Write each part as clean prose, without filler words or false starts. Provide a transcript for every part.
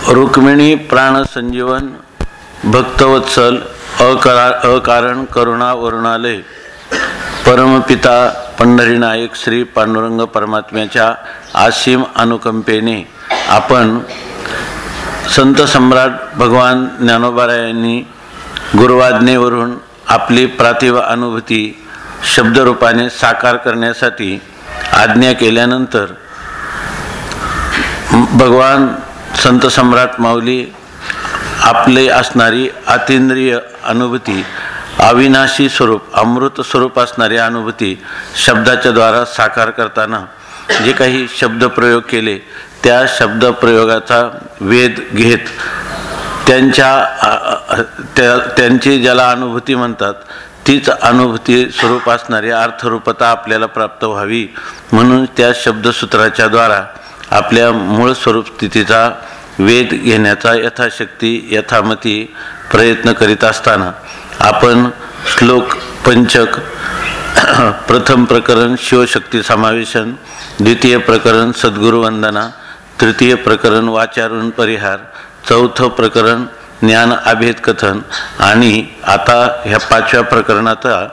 रुक्मिणी प्राणसंजीवन भक्तवत्सल अकारण करुणा वरुणालय परमपिता पंढरीनायक श्री पांडुरंग परमात्म्याच्या असीम अनुकंपेने आपण संत सम्राट भगवान ज्ञानोबारायांनी गुरुवाज्ञेवरून आपली प्रातिभ अनुभूती शब्दरूपाने साकार करण्यासाठी आज्ञा केल्यानंतर भगवान संत सम्राट माऊली आपले असणारी अतींद्रिय अनुभूती अविनाशी स्वरूप अमृत स्वरूप असणारी अनुभूती शब्दाच्या द्वारा साकार करताना जे काही शब्दप्रयोग केले त्या शब्दप्रयोगाचा वेध घेत त्यांची ज्याला अनुभूती म्हणतात तीच अनुभूती स्वरूप असणारी अर्थरूपता आपल्याला प्राप्त व्हावी म्हणून त्या शब्दसूत्राच्या द्वारा आपल्या मूळ स्वरूप स्थितीचा वेध घेण्याचा यथाशक्ती यथामती प्रयत्न करीत असताना आपण श्लोक पंचक प्रथम प्रकरण शिवशक्ती समावेशन, द्वितीय प्रकरण सद्गुरु वंदना, तृतीय प्रकरण वाचारून परिहार, चौथं प्रकरण ज्ञान अभेद कथन आणि आता ह्या पाचव्या प्रकरणाचा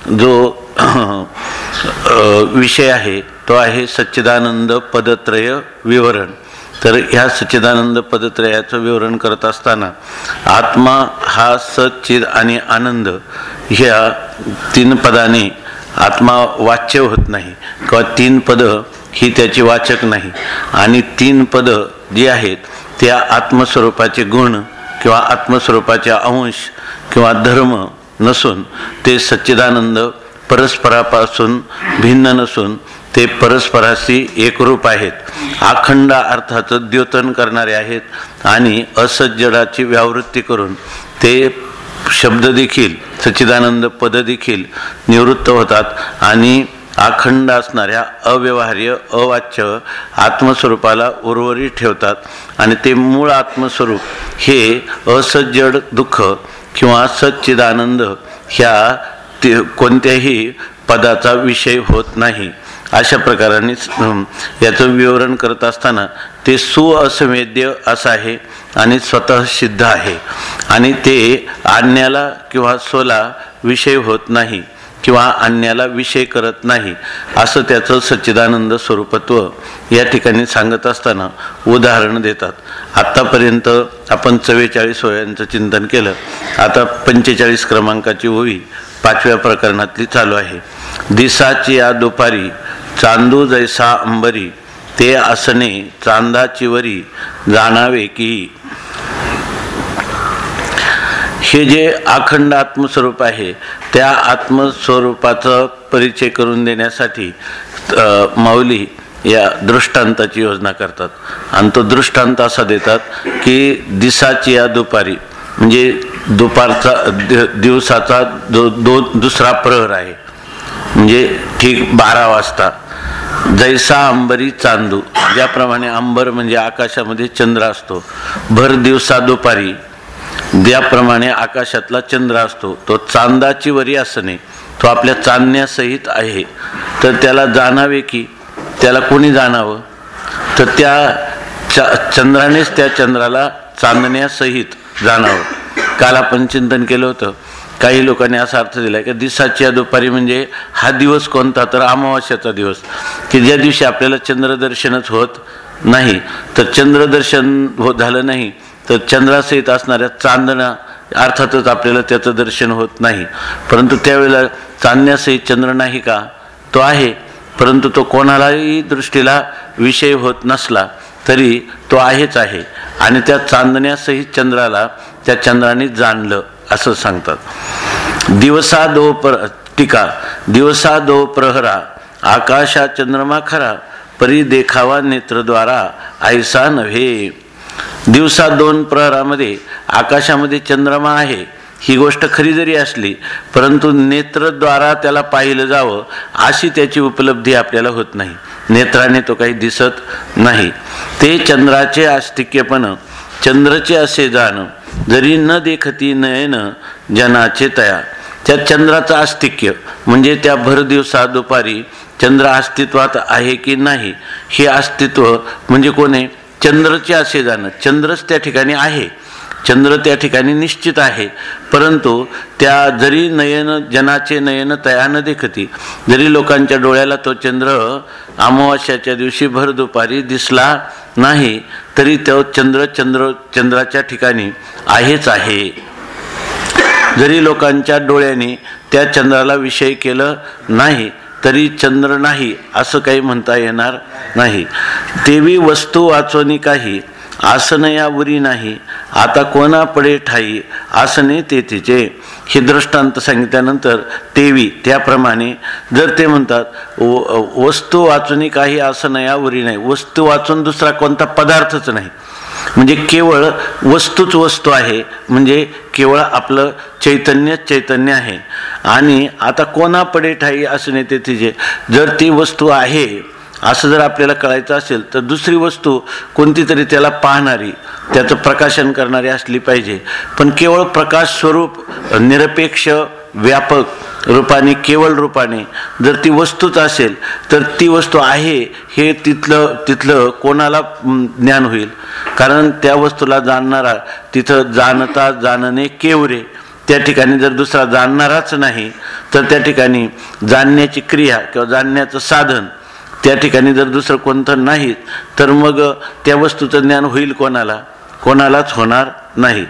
जो विषय आहे तो आहे सच्चिदानंद पदत्रय विवरण। तर ह्या सच्चिदानंद पदत्रयाचं विवरण करत असताना आत्मा हा सच्चिद आणि आनंद ह्या तीन पदाने आत्मा वाच्य होत नाही किंवा तीन पद ही त्याची वाचक नाही आणि तीन पद जी आहेत त्या आत्मस्वरूपाचे गुण किंवा आत्मस्वरूपाचे अंश किंवा धर्म नसून ते सच्चिदानंद परस्परापासून भिन्न नसून ते परस्पराशी एकरूप आहेत, अखंड अर्थाचं द्योतन करणारे आहेत आणि असज्जडाची व्यावृत्ती करून ते शब्द देखील सच्चिदानंद पद देखील निवृत्त होतात आणि अखंड असणाऱ्या अव्यवहार्य अवाच्य आत्मस्वरूपाला उर्वरित ठेवतात आणि ते मूळ आत्मस्वरूप हे असज्जड दुःख किंवा सच्चिदानंद ह्या कोणत्याही पदाचा विषय होत नाही। अशा प्रकाराने याचं विवरण करत असताना ते सुअसंवेद्य असं आहे आणि स्वतः सिद्ध आहे आणि ते अन्याला किंवा स्वला विषय होत नाही किंवा अन्याला विषय करत नाही असं त्याचं सच्चिदानंद स्वरूपत्व या ठिकाणी सांगत असताना उदाहरण देतात। आत्तापर्यंत आपण 44 ओव्यांचं चिंतन केलं, आता 45 क्रमांकाची ओवी पाचव्या प्रकरणातली चालू आहे। दिसाची या दुपारी चांदू जैसा अंबरी ते असणे चांदाची वरी जाणावे की। हे जे अखंड आत्मस्वरूप आहे त्या आत्मस्वरूपाचा परिचय करून देण्यासाठी माऊली या दृष्टांताची योजना करतात आणि तो दृष्टांत असा देतात की दिसाची या दुपारी म्हणजे दुपारचा दिवसाचा दुसरा प्रहर आहे म्हणजे ठीक 12 वाजता। जैसा अंबरी चांदू, ज्याप्रमाणे अंबर म्हणजे आकाशामध्ये चंद्र असतो, भर दिवसा दुपारी ज्याप्रमाणे आकाशातला चंद्र असतो तो चांदाची वरी असणे तो आपल्या चांदण्यासहित आहे। तर त्याला जाणावे की त्याला कोणी जाणावं, तर त्या चंद्रानेच त्या चंद्राला चांदण्यासहित जाणावं। काल आपण चिंतन केलं होतं, काही लोकांनी असा अर्थ दिला की दिसाची या दुपारी म्हणजे हा दिवस कोणता, तर अमावास्याचा दिवस की ज्या दिवशी आपल्याला चंद्रदर्शनच होत नाही। तर चंद्रदर्शन झालं नाही तर चंद्रासहित असणाऱ्या चांदणा अर्थातच आपल्याला त्याचं दर्शन होत नाही, परंतु त्यावेळेला चांदण्यासहित चंद्र नाही का, तो आहे, परंतु तो कोणालाही दृष्टीला विषय होत नसला तरी तो आहेच आहे आणि त्या चांदण्यासहित चंद्राला त्या चंद्राने जाणलं असं सांगतात। दिवसा दो टीका दिवसा दो प्रहरा आकाशा चंद्रमा खरा परी देखावा नेत्रद्वारा ऐसा नव्हे। दिवसा 2 प्रहरामध्ये आकाशामध्ये चंद्रमा आहे ही गोष्ट खरी जरी असली परंतु नेत्रद्वारा त्याला पाहिलं जावं अशी त्याची उपलब्धी आपल्याला होत नाही, नेत्राने तो काही दिसत नाही। ते चंद्राचे आस्तिक्यपण चंद्रचे असे जाण जरी न देखती नयन जनाचे तया। त्या चंद्राचं आस्तिक्य म्हणजे त्या भर दिवसा दुपारी चंद्र अस्तित्वात आहे की नाही हे अस्तित्व म्हणजे कोणी चंद्रचे असे जाणं, चंद्रच त्या ठिकाणी आहे, चंद्र त्या ठिकाणी निश्चित आहे, परंतु त्या जरी नयन जनाचे नयन तया न देखती, जरी लोकांच्या डोळ्याला तो चंद्र अमावास्याच्या दिवशी भर दुपारी दिसला नाही तरी तो चंद्राच्या ठिकाणी आहेच आहे. जरी लोकांच्या डोळ्याने त्या चंद्राला विषय केलं नाही तरी चंद्र नाही असं काही म्हणता येणार नाही. तेवी वस्तू वाचोनी काही आसन यावरी नाही, आता कोणा पडे ठाई आसने ते तिचे. हे दृष्टांत सांगितल्यानंतर तेवी त्याप्रमाणे जर ते म्हणतात वस्तू वाचून काही आसन यावरी नाही, वस्तू वाचून दुसरा कोणता पदार्थच नाही, म्हणजे केवळ वस्तूच वस्तू आहे, म्हणजे केवळ आपलं चैतन्य आहे. आणि आता कोणा पडे ठाई आसने ते तिचे, जर ती वस्तू आहे असं जर आपल्याला कळायचं असेल तर दुसरी वस्तू कोणती तरी त्याला पाहणारी, त्याचं प्रकाशन करणारी असली पाहिजे. पण केवळ प्रकाश स्वरूप निरपेक्ष व्यापक रूपाने केवळ रूपाने जर ती वस्तूच असेल तर ती वस्तू आहे हे तिथलं कोणाला ज्ञान होईल. कारण त्या वस्तूला जाणणारा तिथं जाणता जाणणे केवरे, त्या ठिकाणी जर दुसरा जाणणाराच नाही तर त्या ठिकाणी जाणण्याची क्रिया किंवा जाणण्याचं साधन त्या ठिकाणी जर दुसरं कोणतं नाही तर मग त्या वस्तूचं ज्ञान होईल कोणाला? कोणालाच होणार नाही.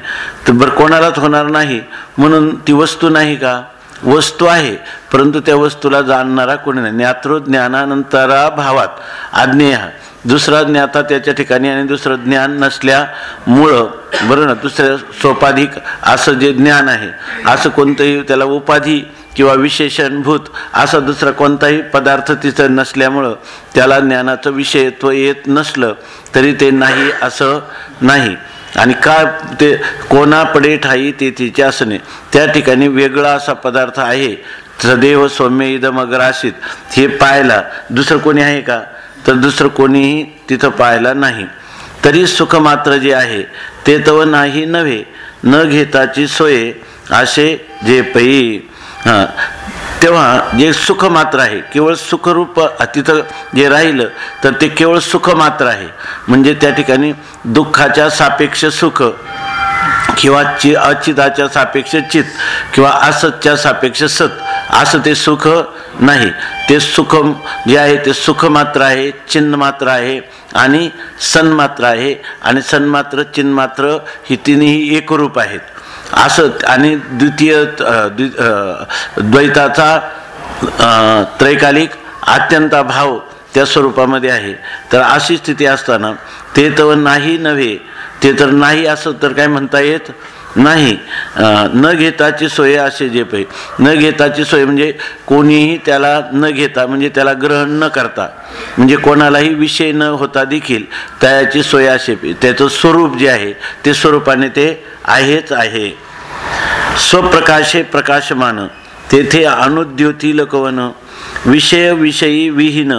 तर बरं कोणालाच होणार नाही म्हणून ती वस्तू नाही का? वस्तू आहे, परंतु त्या वस्तूला जाणणारा कोणी नाही. ज्ञातृ ज्ञानानंतरा भावात अज्ञेय, दुसरा ज्ञाता त्याच्या ठिकाणी आणि दुसरं ज्ञान नसल्यामुळं बरं ना, दुसऱ्या सोपाधिक असं जे ज्ञान आहे असं कोणतंही त्याला उपाधी किंवा विशेषणभूत असा दुसरा कोणताही पदार्थ तिथं नसल्यामुळं त्याला ज्ञानाचं विषयत्व येत नसलं तरी ते नाही असं नाही. आणि का ते कोणा पडे ठाई ते तिचे असणे, त्या ठिकाणी वेगळा असा पदार्थ आहे. सदैव सौम्य इदम अग्रासित, हे पाहायला दुसरं कोणी आहे का? तर दुसरं कोणीही तिथं पाहायला नाही. तरी सुख मात्र जे आहे ते तव नाही नव्हे, न घेताची सोय असे जे पै. तेव्हा जे सुख मात्र आहे केवळ सुखरूप तिथं जे राहिलं तर ते केवळ सुख मात्र आहे. म्हणजे त्या ठिकाणी दुःखाच्या सापेक्ष सुख किंवा अचिताच्या सापेक्ष चित किंवा असतच्या सापेक्ष सत असं ते सुख नाही. ते सुख जे आहे ते सुख मात्र आहे, चिन्ह मात्र आहे आणि सन्मात्र आहे. आणि सन्मात्र चिन्हमात्र ही तिन्ही एकरूप आहेत असं. आणि द्वैताचा त्रैकालिक अत्यंत भाव त्या स्वरूपामध्ये आहे. तर अशी स्थिती असताना ते तर नाही नव्हे, ते तर नाही असं तर काय म्हणता येत नाही. न घेताची सोय असे जे पै. न घेताची सोय म्हणजे कोणीही त्याला न घेता म्हणजे त्याला ग्रहण न करता, म्हणजे कोणालाही विषय न होता देखील त्याची सोय असे पै. त्याचं स्वरूप जे आहे ते स्वरूपाने ते आहेच आहे. स्वप्रकाशे प्रकाशमान तेथे अनुद्योती लकवन, विषय विषयी विहीन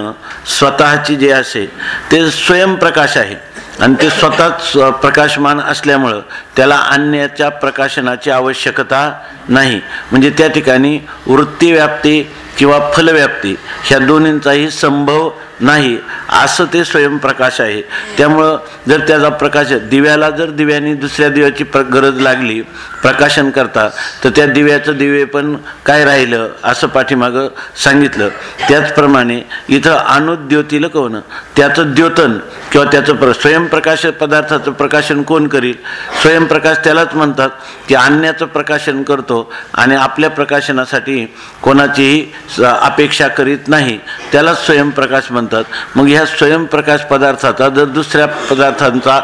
स्वतःची जे असे ते स्वयंप्रकाश आहे. आणि ते स्वतःच प्रकाशमान असल्यामुळं त्याला अन्याच्या प्रकाशनाची आवश्यकता नाही. म्हणजे त्या ठिकाणी वृत्तीव्याप्ती किंवा फलव्याप्ती ह्या दोन्हींचाही संभव नाही असं ते स्वयंप्रकाश आहे. त्यामुळं जर त्याचा प्रकाश दिव्याला जर दिव्याने दुसऱ्या दिव्याची गरज लागली प्रकाशन करता तर त्या दिव्याचं दिवे पण काय राहिलं असं पाठीमागं सांगितलं. त्याचप्रमाणे इथं अनुद्योतीला कोण त्याचं द्योतन किंवा त्याचं स्वयंप्रकाश पदार्थाचं प्रकाशन कोण करील? स्वयंप्रकाश त्यालाच म्हणतात की अन्याचं प्रकाशन करतो आणि आपल्या प्रकाशनासाठी कोणाचीही अपेक्षा करीत नाही, त्यालाच स्वयंप्रकाश म्हणतात. मग ह्या स्वयंप्रकाश पदार्थाचा जर दुसऱ्या पदार्थांचा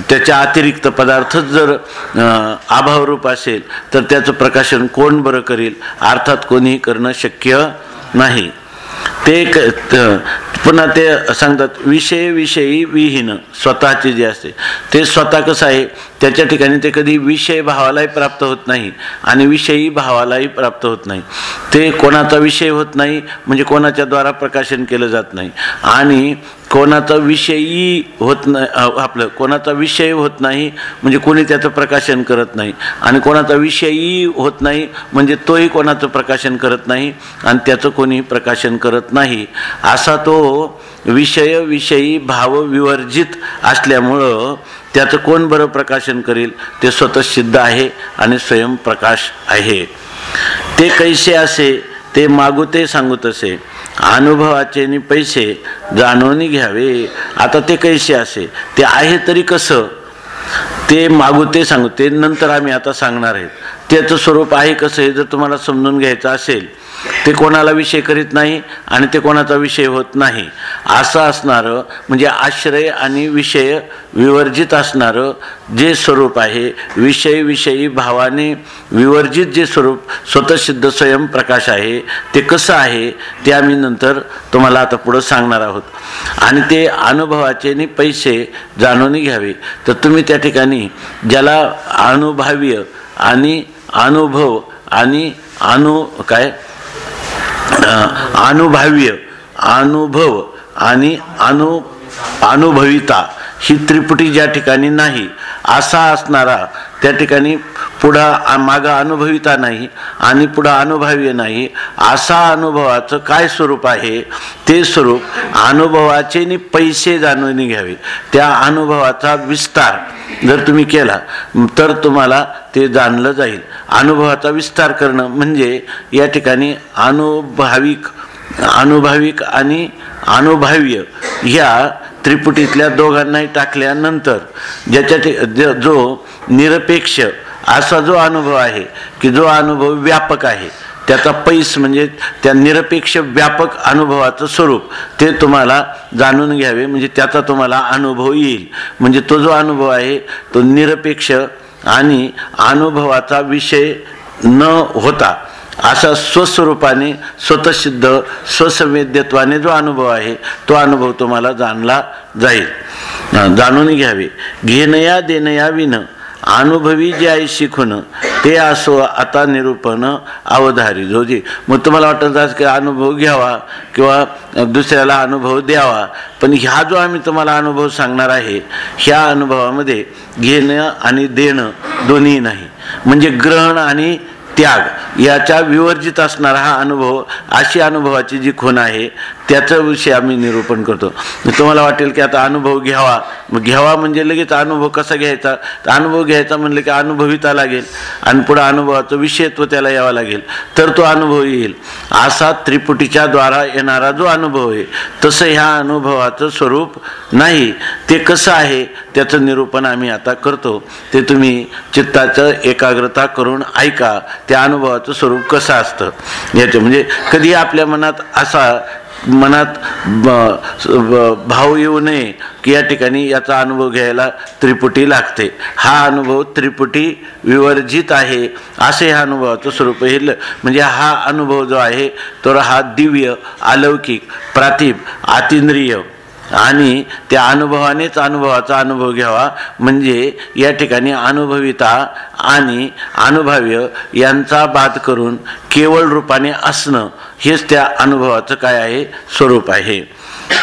त्याच्या अतिरिक्त पदार्थच जर अभावरूप असेल तर त्याचं प्रकाशन कोण बरं करील? अर्थात कोणीही करणं शक्य नाही. ते पुन्हा ते सांगतात विषय विषयी विहीन स्वतःचे जे असते ते स्वतः कसं आहे त्याच्या ठिकाणी ते कधी विषय भावालाही प्राप्त होत नाही आणि विषयी भावालाही प्राप्त होत नाही. ते कोणाचा विषय होत नाही म्हणजे कोणाच्या द्वारा प्रकाशन केलं जात नाही, आणि कोणाचा विषयी होत नाही, आपलं कोणाचा विषय होत नाही म्हणजे कोणी त्याचं प्रकाशन करत नाही, आणि कोणाचा विषयी होत नाही म्हणजे तोही कोणाचं प्रकाशन करत नाही आणि त्याचं कोणी प्रकाशन करत नाही. असा तो विषय विषयी भाव विवर्जित असल्यामुळं त्याचं कोण बरं प्रकाशन करेल? ते स्वतः सिद्ध आहे आणि स्वयंप्रकाश आहे. ते कैसे असे ते मागू ते सांगू तसे, अनुभवाचे नि पैसे जाणून घ्यावे. आता ते कैसे असे, ते आहे तरी कसं, ते मागू ते सांगू, ते नंतर आम्ही आता सांगणार आहेत. त्याचं स्वरूप आहे कसं हे जर तुम्हाला समजून घ्यायचं असेल, ते कोणाला विषय करीत नाही आणि ते कोणाचा विषय होत नाही असं असणारं म्हणजे आश्रय आणि विषय विवर्जित असणारं जे स्वरूप आहे, विषय विषयी भावाने विवर्जित जे स्वरूप स्वतःसिद्ध स्वयंप्रकाश आहे, ते कसं आहे ते आम्ही नंतर तुम्हाला आता पुढं सांगणार आहोत. आणि ते अनुभवाचे नि पैसे जाणून घ्यावे. तर तुम्ही त्या ठिकाणी ज्याला अनुभव्य आणि अनुभव आणि अनुभव्य, अनुभव आणि अनुभविता ही त्रिपुटी ज्या ठिकाणी नाही असा असणारा, त्या ठिकाणी पुढं मागं अनुभविता नाही आणि पुढं अनुभव्य नाही असा अनुभवाचं काय स्वरूप आहे, ते स्वरूप अनुभवाचे नि पैसे जाणून घ्यावे. त्या अनुभवाचा विस्तार जर तुम्ही केला तर तुम्हाला ते जाणलं जाईल. अनुभवाचा विस्तार करणं म्हणजे या ठिकाणी अनुभविक आणि अनुभव्य ह्या त्रिपुटीतल्या दोघांनाही टाकल्यानंतर ज्याच्या जो निरपेक्ष असा जो अनुभव आहे की जो अनुभव व्यापक आहे, त्याचा पैस म्हणजे त्या निरपेक्ष व्यापक अनुभवाचं स्वरूप ते तुम्हाला जाणून घ्यावे. म्हणजे त्याचा तुम्हाला अनुभव येईल. म्हणजे तो जो अनुभव आहे तो निरपेक्ष आणि अनुभवाचा विषय न होता असा स्वस्वरूपाने स्वतःसिद्ध स्वसंवेद्यत्वाने जो अनुभव आहे तो अनुभव तुम्हाला जाणला जाईल. जाणून घ्यावे. घेणया देणया विन अनुभवी जे आहे शिकून ते असो आता निरूपण अवधारी जोजी. मग तुम्हाला वाटतं की अनुभव घ्यावा किंवा दुसऱ्याला अनुभव द्यावा, पण ह्या जो आम्ही तुम्हाला अनुभव सांगणार आहे ह्या अनुभवामध्ये घेणं आणि देणं दोन्ही नाही, म्हणजे ग्रहण आणि त्याग याच्या विवर्जित असणारा हा अनुभव, अशी अनुभवाची जी खूण आहे त्याचा विषय आम्ही निरूपण करतो. तुम्हाला वाटेल की आता अनुभव घ्यावा, मग घ्यावा म्हणजे लगेच अनुभव कसा घ्यायचा, तर अनुभव घ्यायचा म्हणलं की अनुभविता लागेल आणि पुढे अनुभवाचं विषयत्व त्याला यावं लागेल तर तो अनुभव येईल. असा त्रिपुटीच्या द्वारा येणारा जो अनुभव आहे तसं ह्या अनुभवाचं स्वरूप नाही. ते कसं आहे त्याचं निरूपण आम्ही आता करतो. ते तुम्ही चित्ताचं एकाग्रता करून ऐका. त्या अनुभवाचं स्वरूप कसं असतं याचं म्हणजे कधी आपल्या मनात भाव येऊ नये की या ठिकाणी याचा अनुभव घ्यायला त्रिपुटी लागते. हा अनुभव त्रिपुटी विवर्जित आहे असे ह्या अनुभवाचं स्वरूप हे म्हणजे हा अनुभव जो आहे तो हा दिव्य, अलौकिक, प्रातिभ, अतींद्रिय आणि त्या अनुभवानेच अनुभवाचा अनुभव घ्यावा. म्हणजे या ठिकाणी अनुभविता आणि अनुभव्य यांचा बाद करून केवळ रूपाने असणं हेच त्या अनुभवाचं काय आहे स्वरूप आहे.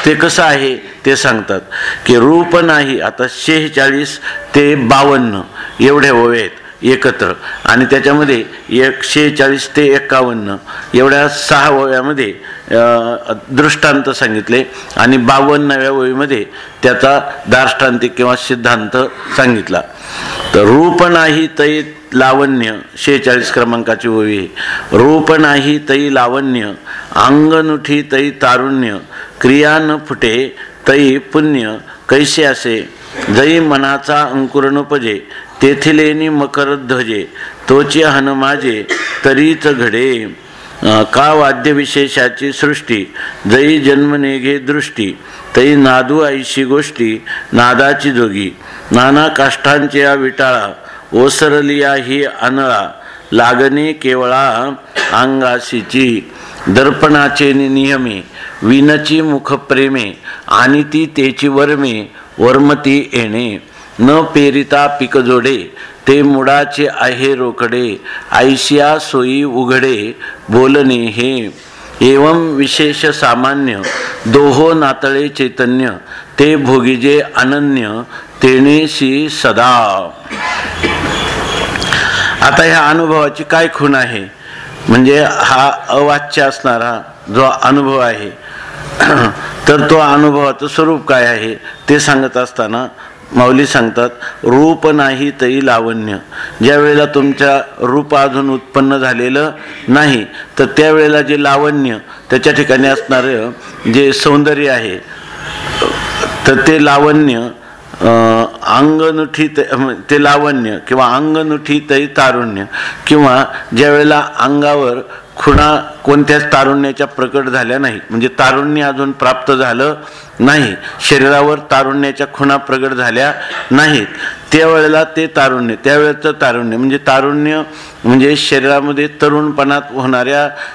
ते कसं आहे ते सांगतात की रूप नाही. आता 46 ते 52 एवढे ओवे आहेत एकत्र आणि त्याच्यामध्ये 146 ते 51 एवढ्या 6 ओव्यामध्ये दृष्टांत सांगितले आणि 52व्या ओळीमध्ये त्याचा दार्ष्टांतिक किंवा सिद्धांत सांगितला. तर रूप नाही तै लावण्य 46 क्रमांकाची ओवी. रूप नाही तै लावण्य, अंग नुठी तै तारुण्य, क्रिया न फुटे तै पुण्य, कैसे असे जै मनाचा अंकुर नोपजे, तेथिलेनी मकर ध्वजे, तोचे हन माझे तरीच घडे, का वाद्यविशेषाची सृष्टी, जै जन्मनेघे दृष्टी, तै नादू ऐशी गोष्टी, नादाची जोगी, नाना काष्ठांचे या विटाळा, ओसरलिया ही अनळा, लागणे केवळा अंगाशीची, दर्पणाचे नियमे, विनची मुखप्रेमे, आणि ती तेची वर्मे, वर्मती येणे, न पेरिता पीक जोडे, ते मुडाचे आहे रोकडे, ऐशिया सोयी उघडे बोलणे हे, एवं विशेष सामान्य दोहो नातळे चैतन्य, ते भोगीजे अनन्य तेणेशी सदा. आता ह्या अनुभवाची काय खूण आहे, म्हणजे हा अवाच्य असणारा जो अनुभव आहे तर तो अनुभवाचं स्वरूप काय आहे ते सांगत असताना माऊली सांगतात, रूप नाही तरी लावण्य. ज्या वेळेला तुमच्या रूप अजून उत्पन्न झालेलं नाही तर त्यावेळेला जे लावण्य, त्याच्या ठिकाणी असणारं जे सौंदर्य आहे तर ते लावण्य अंगनुठी ते लावण्य किंवा अंगनुठी तरी तारुण्य, किंवा ज्या वेळेला अंगावर खुणा कोणत्याच तारुण्याच्या प्रकट झाल्या नाही, म्हणजे तारुण्य अजून प्राप्त झालं नाही, शरीरावर तारुण्याच्या खुणा प्रकट झाल्या नाहीत, त्यावेळेला ते तारुण्य, त्यावेळेचं तारुण्य म्हणजे तारुण्य म्हणजे शरीरामध्ये तरुणपणात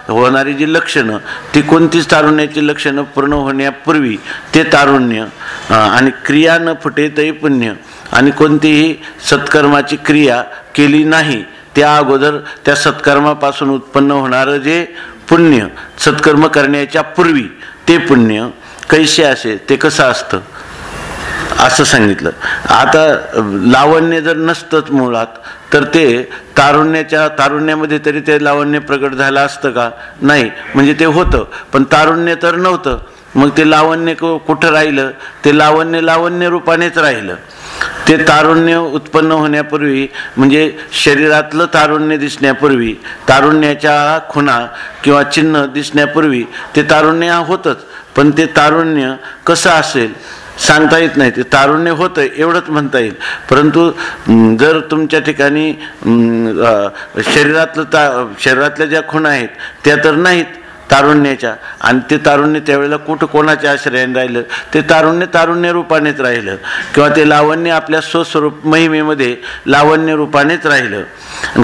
होणारी जी लक्षणं, ती कोणतीच तारुण्याची लक्षणं पूर्ण होण्यापूर्वी ते तारुण्य. आणि क्रिया न फुटे तरी पुण्य, आणि कोणतीही सत्कर्माची क्रिया केली नाही त्या अगोदर त्या सत्कर्मापासून उत्पन्न होणारं जे पुण्य, सत्कर्म करण्याच्या पूर्वी ते पुण्य कैसे असे, ते कसं असतं असं सांगितलं. आता लावण्य जर नसतंच मुळात तर ते तारुण्यामध्ये तरी ते लावण्य प्रकट झालं असतं का, नाही, म्हणजे ते होतं पण तारुण्य तर नव्हतं. मग ते लावण्य कुठं राहिलं, ते लावण्य रूपानेच राहिलं. ते तारुण्य उत्पन्न होण्यापूर्वी म्हणजे शरीरातलं तारुण्य दिसण्यापूर्वी, तारुण्याच्या खुणा किंवा चिन्ह दिसण्यापूर्वी ते तारुण्य होतंच, पण ते तारुण्य कसं असेल सांगता येत नाही. ते तारुण्य होतं एवढंच म्हणता येईल, परंतु जर तुमच्या ठिकाणी शरीरातल्या ज्या खुणा आहेत त्या तर नाहीत तारुण्याच्या, आणि ते तारुण्य त्यावेळेला कुठं कोणाच्या आश्रयाने राहिलं, ते तारुण्य रूपानेच राहिलं, किंवा ते लावण्य आपल्या स्वस्वरूप महिमेमध्ये लावण्य रूपानेच राहिलं.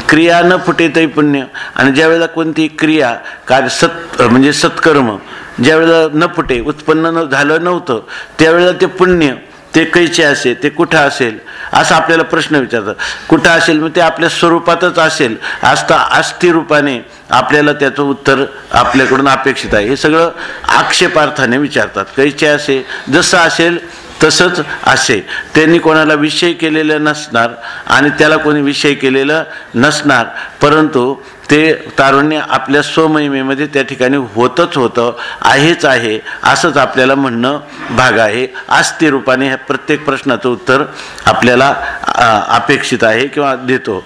क्रिया न फुटे तै पुण्य, आणि ज्यावेळेला कोणती क्रिया कार्य म्हणजे सत्कर्म ज्यावेळेला न फुटे उत्पन्न झालं नव्हतं त्यावेळेला ते पुण्य ते कैचे असेल, ते कुठं असेल असा आपल्याला प्रश्न विचारतात. कुठं असेल, मग ते आपल्या स्वरूपातच असेल, अस्थि रूपाने आपल्याला त्याचं उत्तर आपल्याकडून अपेक्षित आहे. हे सगळं आक्षेपार्थाने विचारतात. कैचे असे, जसं असेल तसंच असे. त्यांनी कोणाला विषय केलेलं नसणार आणि त्याला कोणी विषय केलेलं नसणार, परंतु ते तारुण्य आपल्या स्वमहिमेमध्ये त्या ठिकाणी होतच होतं, आहेच आहे असंच आपल्याला म्हणणं भाग आहे. आस्ती रूपाने ह्या प्रत्येक प्रश्नाचं उत्तर आपल्याला अपेक्षित आहे किंवा देतो.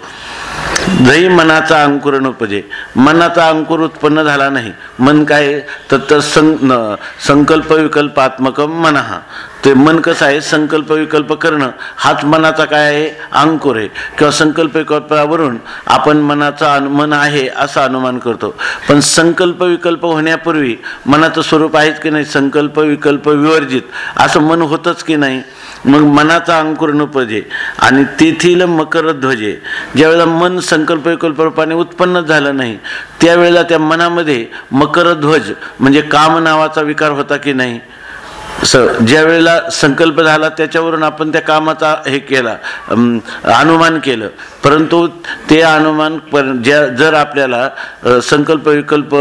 जही मनाचा अंकुर नोपजे, मनाचा अंकुर उत्पन्न झाला नाही. मन काय तर संकल्प विकल्पात्मक मन. हा ते मन कसं आहे, संकल्प विकल्प करणं हाच मनाचा काय आहे, अंकुर आहे. किंवा संकल्प विकल्पावरून आपण मन आहे असं अनुमान करतो, पण संकल्प विकल्प होण्यापूर्वी मनाचं स्वरूप आहेच की नाही, संकल्प विकल्प विवर्जित असं मन होतच की नाही. मग मनाचा अंकुर नोपजे आणि तेथील मकर ध्वजे. ज्यावेळेला मन संकल्प विकल्प रूपाने उत्पन्न झालं नाही त्यावेळेला त्या मनामध्ये मकर ध्वज म्हणजे काम नावाचा विकार होता की नाही. ज्या वेळेला संकल्प झाला त्याच्यावरून आपण त्या कामाचा हे केला, अनुमान केलं, परंतु ते अनुमान जर आपल्याला संकल्प विकल्प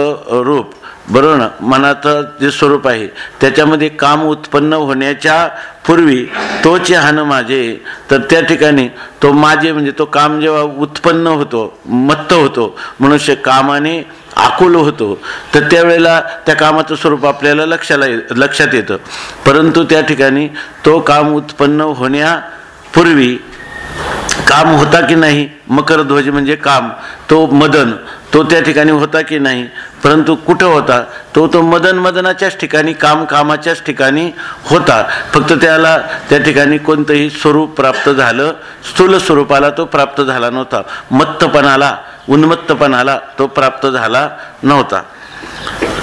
रूप बरोबर ना मनाचं जे स्वरूप आहे त्याच्यामध्ये काम उत्पन्न होण्याच्या पूर्वी तोच हान माझे, तर त्या ठिकाणी तो माझे म्हणजे तो काम जेव्हा उत्पन्न होतो, मत्त होतो, मनुष्य कामाने आकुल होतो, तर त्यावेळेला त्या कामाचं स्वरूप आपल्याला लक्षात येतं. परंतु त्या ठिकाणी तो काम उत्पन्न होण्यापूर्वी काम होता की नाही, मकरध्वज म्हणजे काम, तो मदन तो त्या ठिकाणी होता की नाही, परंतु कुठं होता तो मदनाच्याच ठिकाणी, कामाच्याच ठिकाणी होता. फक्त त्याला त्या ठिकाणी कोणतंही स्वरूप प्राप्त झालं, स्थूल स्वरूपाला तो प्राप्त झाला नव्हता, उन्मत्तपणाला तो प्राप्त झाला नव्हता.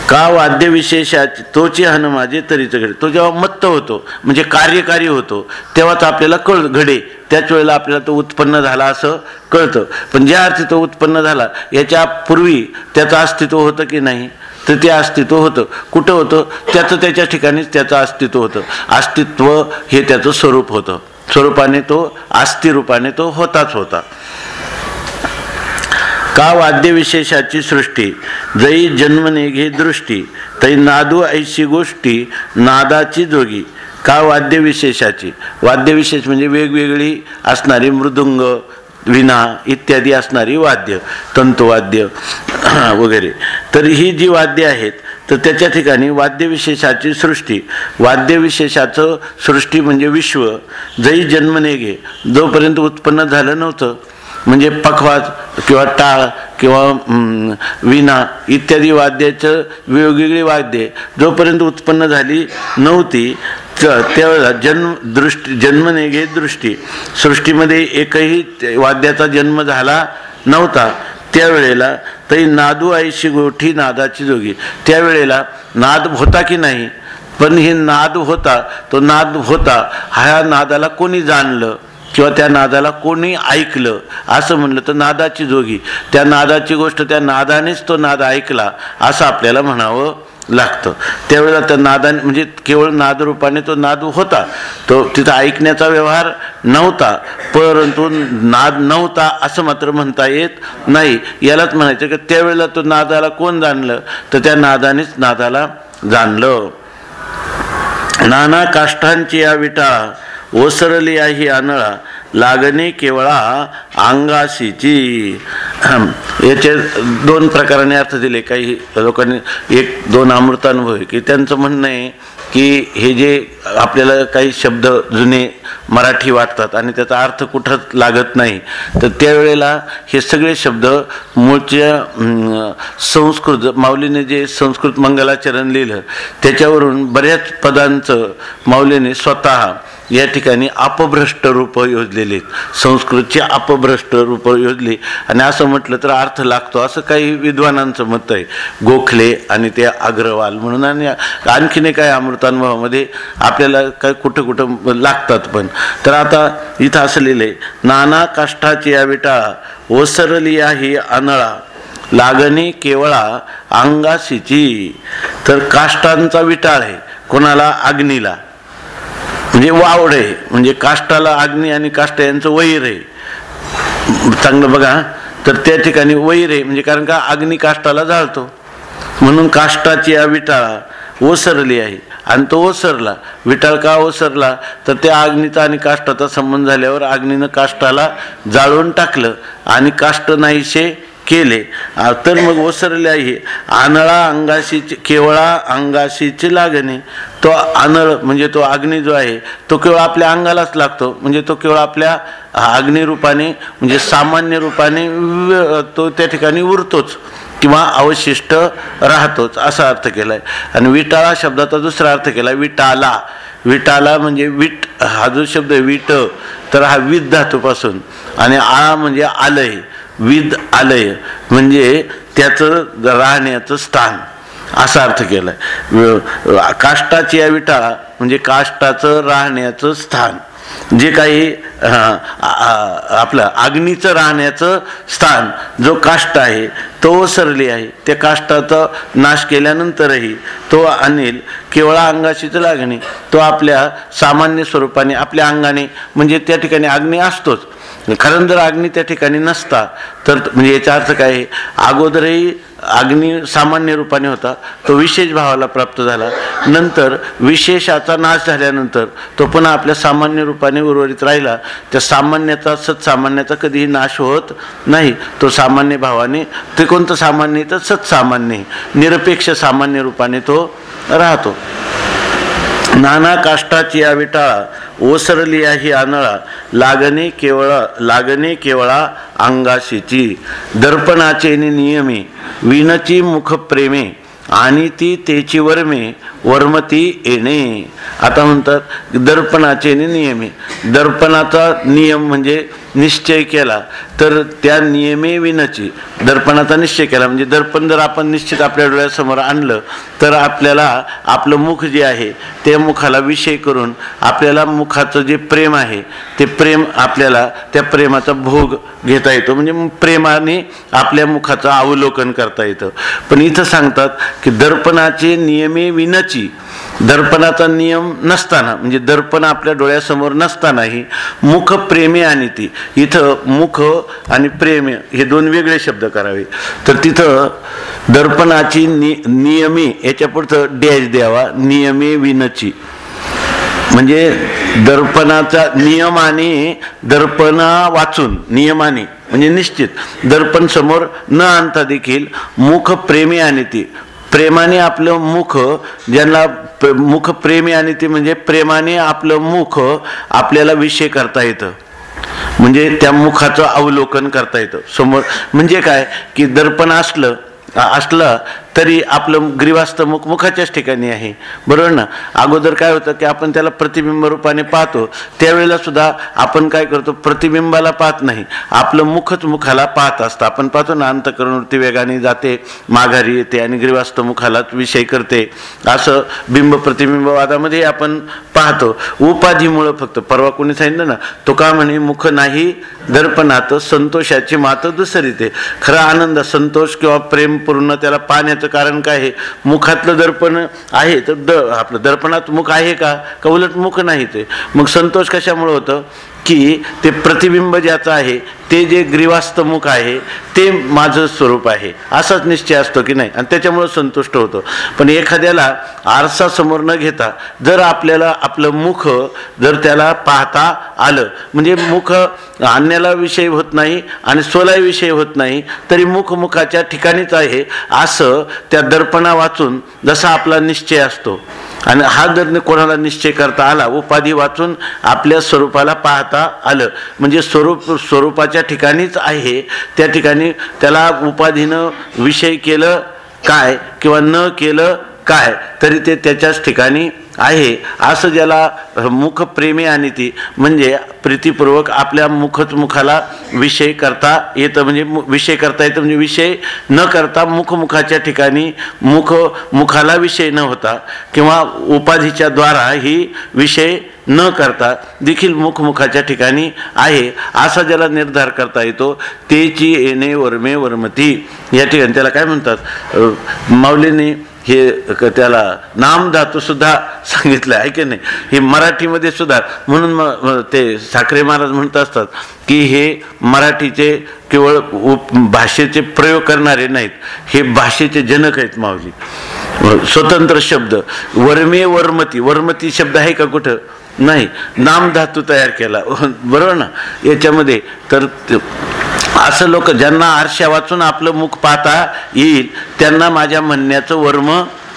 का वाद्य विशेषाची तोची हन माझे तरीच घडे. तो जेव्हा मत्त होतो म्हणजे कार्यकारी होतो तेव्हाच आपल्याला घडे, त्याच वेळेला आपल्याला तो उत्पन्न झाला असं कळतं. पण ज्या अर्थी तो उत्पन्न झाला याच्या पूर्वी त्याचं अस्तित्व होतं की नाही, तर ते अस्तित्व होतं. कुठं होतं, त्याचं त्याच्या ठिकाणीच त्याचं अस्तित्व होतं. अस्तित्व हे त्याचं स्वरूप होतं. स्वरूपाने तो आस्ती रूपाने तो होताच होता. का वाद्यविशेषाची सृष्टी जई जन्मनेघे दृष्टी तै नादू ऐशी गोष्टी नादाची जोगी. का वाद्यविशेषाची, वाद्यविशेष म्हणजे वेगवेगळी असणारी मृदुंग विना इत्यादी असणारी वाद्य, तंतुवाद्य वगैरे. तर ही जी वाद्य आहेत तर त्याच्या ठिकाणी वाद्यविशेषाची सृष्टी, वाद्यविशेषाचं सृष्टी म्हणजे विश्व जई जन्मनेघे, जोपर्यंत उत्पन्न झालं नव्हतं, म्हणजे पखवाज किंवा टाळ किंवा विना इत्यादी वाद्याचं वेगवेगळी वाद्ये जोपर्यंत उत्पन्न झाली नव्हती त्यावेळेला जन्मनेघे दृष्टी, सृष्टीमध्ये एकही वाद्याचा जन्म झाला नव्हता त्यावेळेला तरी नादू आईशी गोठी नादाची जोगी. त्यावेळेला नाद होता की नाही, पण हे नाद होता, तो नाद होता ह्या नादाला कोणी जाणलं किंवा त्या नादाला कोणी ऐकलं असं म्हणलं तर नादाची जोगी. त्या नादाची गोष्ट त्या नादानेच तो नाद ऐकला असं आपल्याला म्हणावं लागतं. त्यावेळेला त्या नादाने म्हणजे केवळ नादरूपाने तो नाद होता, तो तिथं ऐकण्याचा व्यवहार नव्हता, परंतु नाद नव्हता असं मात्र म्हणता येत नाही. यालाच म्हणायचं की त्यावेळेला तो नादाला कोण जाणलं तर त्या नादानेच नादाला जाणलं. नाना काष्ठांची या विटाळा ओसरली आहे अनळा लागणे केवळा अंगाशीची. याचे दोन प्रकाराने अर्थ दिले. काही लोकांनी एक दोन अमृतानुभव की त्यांचं म्हणणं आहे की हे जे आपल्याला काही शब्द जुने मराठी वाटतात आणि त्याचा अर्थ कुठंच लागत नाही, तर त्यावेळेला हे सगळे शब्द मूळच्या संस्कृत माऊलीने जे संस्कृत मंगलाचरण लिहिलं त्याच्यावरून बऱ्याच पदांचं माऊलीने स्वतः या ठिकाणी अपभ्रष्ट रूप योजलेले, संस्कृतचे अपभ्रष्ट रूप योजले आणि असं म्हटलं तर अर्थ लागतो असं काही विद्वानांचं मत आहे. गोखले आणि ते अग्रवाल म्हणून आणि आणखीन काय अमृतानुभवामध्ये आपल्याला काय कुठं कुठं लागतात. पण तर आता इथं असं लिहिलंय, नाना काष्ठाची या विटाळा ओसरली आहे अनळा लागणे केवळा अंगाशीची. तर काष्टांचा विटाळ आहे कोणाला, अग्नीला, म्हणजे वावड आहे, म्हणजे काष्टाला अग्नी आणि काष्ट यांचं वैर आहे. चांगलं बघा, तर त्या ठिकाणी वैर आहे म्हणजे कारण का अग्नी काष्टाला जाळतो म्हणून काष्टाची या विटाळा ओसरली आहे. आणि तो ओसरला, विटाळ का ओसरला तर त्या अग्नीचा आणि काष्टाचा संबंध झाल्यावर अग्नीनं काष्टाला जाळून टाकलं आणि काष्ट नाहीसे केले. तर मग ओसरले आहे अनळा अंगाशीची केवळा अंगाशीची लागणे. तो अनळ म्हणजे तो अग्नी जो आहे तो केवळ आपल्या अंगालाच लागतो, म्हणजे तो केवळ आपल्या अग्निरूपाने म्हणजे सामान्य रूपाने तो त्या ठिकाणी उरतोच किंवा अवशिष्ट राहतोच असा अर्थ केलाय. आणि विटाळा शब्दाचा दुसरा अर्थ केला विटाला. विटाला म्हणजे विट हा जो शब्द आहे विट, तर हा विद धातूपासून आणि आ म्हणजे आलय, विद आलय म्हणजे त्याचं राहण्याचं स्थान असा अर्थ केलाय. काष्टाची या विटाळा म्हणजे काष्टाचं राहण्याचं स्थान, जे काही आपलं अग्नीचं राहण्याचं स्थान जो काष्ट आहे तो ओसरली आहे. त्या काष्टाचा नाश केल्यानंतरही तो अनिल केवळा अंगाशीच लागणे, तो आपल्या सामान्य स्वरूपाने आपल्या अंगाने म्हणजे त्या ठिकाणी अग्नी असतोच. कारण जर अग्नी त्या ठिकाणी नसता तर म्हणजे याचा अर्थ काय आहे, अगोदरही अग्नी सामान्य रूपाने होता, तो विशेष भावाला प्राप्त झाला, नंतर विशेषाचा नाश झाल्यानंतर तो पुन्हा आपल्या सामान्य रूपाने उर्वरित राहिला. त्या सामान्याचा सत्सामान्याचा कधीही नाश होत नाही, तो सामान्य भावाने, ते कोणतं सामान्य तर सत्सामान्य निरपेक्ष सामान्य रूपाने तो राहतो. नाना काष्टाची या विटाळा ओसरली आहे अनळा लागणे केवळा अंगाशीची. दर्पणाचे नियमे विनची मुख प्रेमे आणि ती तेची वर्मे वर्मती येणे. आता म्हणतात दर्पणाचे नियमे, दर्पणाचा नियम म्हणजे निश्चय केला तर त्या नियमे विनची, दर्पणाचा निश्चय केला म्हणजे दर्पण जर आपण निश्चित आपल्या डोळ्यासमोर आणलं तर आपल्याला आपलं मुख जे आहे त्या मुखाला विषय करून आपल्याला मुखाचं जे प्रेम आहे ते प्रेम आपल्याला त्या प्रेमाचा भोग घेता येतो, म्हणजे प्रेमाने आपल्या मुखाचं अवलोकन करता येतं. पण इथं सांगतात की दर्पणाचे नियमे विनची, दर्पणाचा नियम नसताना, म्हणजे दर्पण आपल्या डोळ्यासमोर नसतानाही मुख प्रेमे आणि ती, इथं मुख आणि प्रेमे हे दोन वेगळे शब्द करावे. तर तिथं दर्पणाची नियमे याच्या पुढचं डॅश द्यावा, नियमे विनची, म्हणजे दर्पणाचा नियमाने, दर्पणा वाचून नियमाने म्हणजे निश्चित दर्पण समोर न आणता देखील मुख प्रेमी आणि ती, प्रेमाने आपलं मुख, ज्यांना मुख प्रेमी आणि ती म्हणजे प्रेमाने आपलं मुख आपल्याला विषय करता येतं, म्हणजे त्या मुखाचं अवलोकन करता येतं समोर. म्हणजे काय की दर्पण असलं तरी आपलं ग्रीवास्त मुख मुखाच्याच ठिकाणी आहे, बरोबर ना. अगोदर काय होतं की आपण त्याला प्रतिबिंब रूपाने पाहतो, त्यावेळेला सुद्धा आपण काय करतो, प्रतिबिंबाला पाहत नाही, आपलं मुखच मुखाला पाहत असतं. आपण पाहतो ना, अंतःकरणवृत्ती वेगाने जाते, माघारी येते आणि ग्रीवास्त मुखालाच विषय करते, असं बिंब प्रतिबिंबवादामध्ये आपण पाहतो. उपाधीमुळं फक्त, परवा कोणी सांगितलं ना, तो का म्हणे मुख नाही दर्पणात संतोषाची मात दुसरी ते. खरा आनंद, संतोष किंवा प्रेम पूर्ण त्याला पाहण्याचं कारण काय आहे, मुखातलं दर्पण आहे तर आपलं दर्पणात मुख आहे का उलट मुख नाही ते. मग संतोष कशामुळे होतं की ते प्रतिबिंब ज्याचं आहे ते जे ग्रीवास्त मुख आहे ते माझं स्वरूप आहे असाच निश्चय असतो की नाही, आणि त्याच्यामुळं संतुष्ट होतो. पण एखाद्याला आरसा समोर न घेता जर आपल्याला आपलं मुख जर त्याला पाहता आलं, म्हणजे मुख आणण्याला विषय होत नाही आणि स्वलाही विषय होत नाही, तरी मुख मुखाच्या ठिकाणीच आहे असं त्या दर्पणा वाचून जसा आपला निश्चय असतो, आणि हा जर कोणाला निश्चय करता आला, उपाधी वाचून आपल्या स्वरूपाला पाहता आलं, म्हणजे स्वरूपाच्या ठिकाणीच आहे, त्या ठिकाणी त्याला उपाधीनं विषय केलं काय किंवा न केलं काय तरी ते त्याच्याच ठिकाणी आहे, असं ज्याला मुख प्रेमी आणि ती, म्हणजे प्रीतीपूर्वक आपल्या मुखाला विषय करता येतं, म्हणजे विषय करता येतं, म्हणजे विषय न करता मुखाच्या ठिकाणी मुखाला विषय न होता किंवा उपाधीच्या द्वारा ही विषय न करता देखील मुखाच्या ठिकाणी आहे असा ज्याला निर्धार करता येतो, तेची येणे वर्मे वर्मती. या ठिकाणी त्याला काय म्हणतात, माऊलींनी हे त्याला नामधातू सुद्धा सांगितलं आहे की नाही, हे मराठीमध्ये सुद्धा. म्हणून ते साखरे महाराज म्हणत असतात की हे मराठीचे केवळ भाषेचे प्रयोग करणारे नाहीत, हे भाषेचे जनक आहेत माऊली. स्वतंत्र शब्द वर्मे वर्मती, वर्मती शब्द आहे का कुठं नाही, नामधातू तयार केला, बरोबर ना याच्यामध्ये. तर असं लोक ज्यांना आरशा वाचून आपलं मुख पाहता येईल त्यांना माझ्या म्हणण्याचं वर्म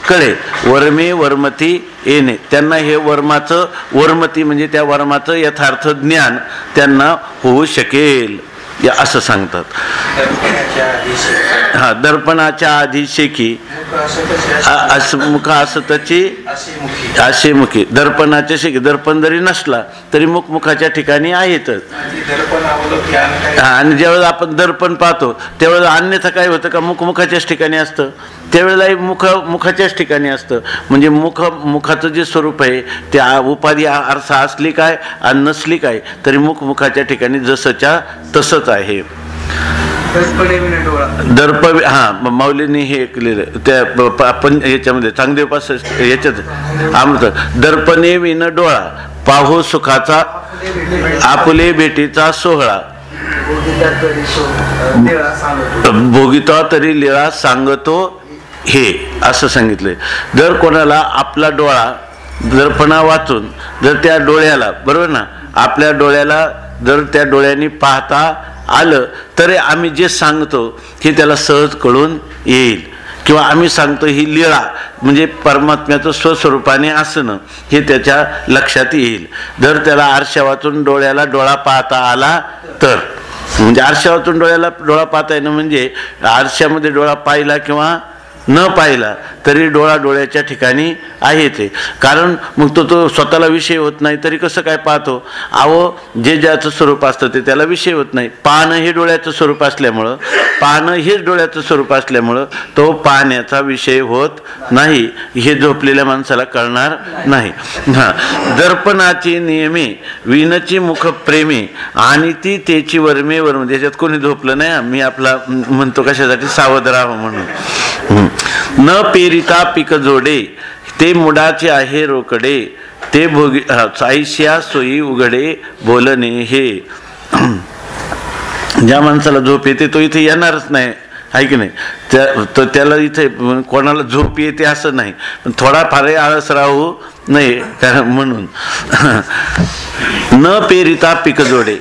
कळेल. वर्मे वर्मती येणे, त्यांना हे वर्माचं वर्मती म्हणजे त्या वर्माचं यथार्थ ज्ञान त्यांना होऊ शकेल असं सांगतात. हा, दर्पणाच्या आधी शेकी मुख असतची असे मुखी, दर्पणाच्या शेकी, दर्पण जरी नसला तरी मुखाच्या ठिकाणी आहेतच. आणि ज्यावेळेला आपण दर्पण पाहतो त्यावेळेला अन्यथा काय होतं का मुखाच्याच ठिकाणी असतं, त्यावेळेलाही मुखाच्याच ठिकाणी असतं, म्हणजे मुखाचं जे स्वरूप आहे त्या उपाधी आरसा असली काय आणि नसली काय तरी मुखाच्या ठिकाणी जसंच्या तसंच आहे. दर्प, हा माऊलींनी हे केलेलं त्या आपण याच्यामध्ये चांगदेवपास याच्यात आमचं, दर्पणे विन डोळा पाहू सुखाचा आपुले बेटीचा सोहळा, भोगिता तरी लीळा सांगतो हे असं सांगितलंय. जर कोणाला आपला डोळा दर्पणा वाचून जर त्या डोळ्याला, बरोबर ना, आपल्या डोळ्याला जर त्या डोळ्यांनी पाहता आलं तरी आम्ही जे सांगतो हे त्याला सहज कळून येईल, किंवा आम्ही सांगतो ही लीळा म्हणजे परमात्म्याचं स्वस्वरूपाने असणं हे त्याच्या लक्षात येईल. जर त्याला आरशा वाचून डोळ्याला डोळा पाहता आला तर, म्हणजे आरशा वाचून डोळ्याला डोळा पाहता येणं म्हणजे आरशामध्ये डोळा पाहिला किंवा न पाहिला तरी डोळा डोळ्याच्या ठिकाणी आहे ते. कारण मग तो स्वतःला विषय होत नाही तरी कसं काय पाहतो, अहो जे ज्याचं स्वरूप असतं ते त्याला विषय होत नाही. पाहणं हे डोळ्याचं स्वरूप असल्यामुळं, पाहणं हेच डोळ्याचं स्वरूप असल्यामुळं तो पाहण्याचा विषय होत नाही, हे झोपलेल्या माणसाला कळणार नाही. हा, दर्पणाची नियमे विनची मुख प्रेमी आणि ती तेची वर्मे वर्म, त्याच्यात कोणी झोपलं नाही, मी आपला म्हणतो कशासाठी सावध राहावं म्हणून. न पेरिता पीक जोडे ते मुडाचे आहे रोकडे, ते भोगी चाईश्या सोयी उघडे बोलणे हे. ज्या माणसाला झोप येते तो इथे येणारच नाही, आहे की नाही. त्याला इथे कोणाला झोप येते असं नाही, पण थोडाफार आळस राहू नये कारण म्हणून. न पेरिता पीक जोडे,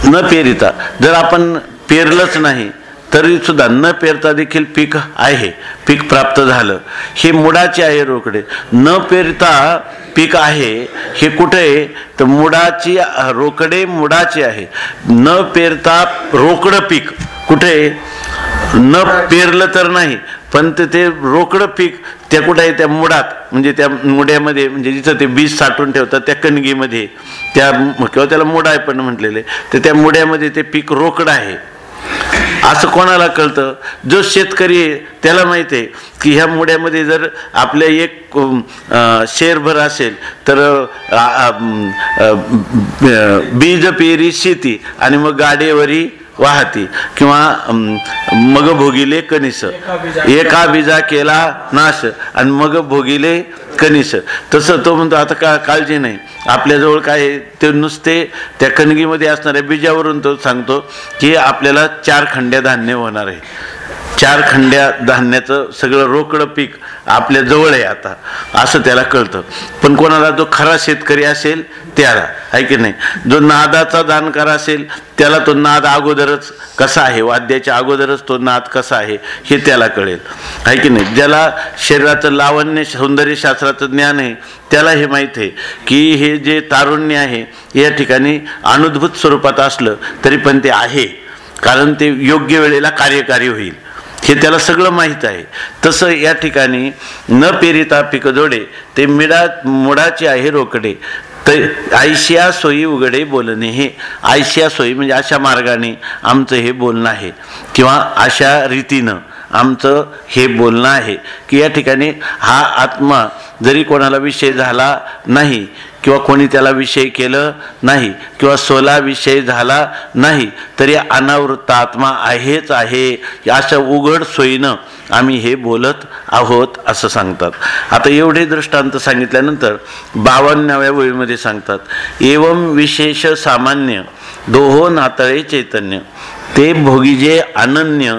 न पेरिता जर आपण पेरलंच नाही तरी सुद्धा न पेरता देखील पीक आहे, पीक प्राप्त झालं, हे मुडाचे आहे रोकडे. न पेरता पीक आहे हे कुठे, तर मुडाची रोकडे मुडाचे आहे. न पेरता रोकडं पीक कुठे, न पेरलं तर नाही पण ते रोकडं पीक त्या कुठे आहे, त्या मुडात, म्हणजे त्या मुड्यामध्ये, म्हणजे जिथं ते बीज साठवून ठेवतात त्या कणगीमध्ये, त्या किंवा त्याला मुडा पण म्हटलेले, तर त्या मुड्यामध्ये ते पीक रोकडं आहे. असं कोणाला कळतं, जो शेतकरी आहे त्याला माहिती आहे की ह्या मुड्यामध्ये जर आपल्या एक शेरभर असेल तर बीज पेरी शेती आणि मग गाडीवरी वाहती, किंवा मग भोगिले कनिस, एका बीजा केला नाश आणि मग भोगिले कनिस. तसं तो म्हणतो आता काळजी नाही, आपल्याजवळ काय ते नुसते त्या कणगीमध्ये असणाऱ्या बीजावरून तो सांगतो की आपल्याला 4 खंड्या धान्य होणार आहे. 4 खंड्या धान्याचं सगळं रोकडं पीक आपल्या जवळ आहे आता, असं त्याला कळतं. पण कोणाला जो खरा शेतकरी असेल त्याला, आहे की नाही, जो नादाचा जाणकार असेल त्याला तो नाद अगोदरच कसा आहे, वाद्याच्या अगोदरच तो नाद कसा आहे हे त्याला कळेल, आहे की नाही. ज्याला शरीराचं लावण्य सौंदर्य शास्त्राचं ज्ञान आहे त्याला हे माहीत आहे की हे जे तारुण्य आहे या ठिकाणी अनुभूत स्वरूपात असलं तरी पण ते आहे, कारण ते योग्य वेळेला कार्यकारी होईल हे त्याला सगळं माहीत आहे. तसं या ठिकाणी न पेरिता पीक जोडे, ते मुडाचे आहे रोकडे, तर आयशिया सोयी उघडे बोलणे हे. आयशिया सोयी म्हणजे अशा मार्गाने आमचं हे बोलणं आहे, किंवा अशा रीतीनं आमचं हे बोलणं आहे की या ठिकाणी हा आत्मा जरी कोणाला विषय झाला नाही किंवा कोणी त्याला विषय केलं नाही किंवा सोला विषय झाला नाही तरी अनावृत्त आत्मा आहेच आहे, अशा उघड सोयीनं आम्ही हे बोलत आहोत असं सांगतात. आता एवढे दृष्टांत सांगितल्यानंतर 52व्या ओळीमध्ये सांगतात, एवं विशेष सामान्य दोहो नातळे चैतन्य, ते भोगीजे अनन्य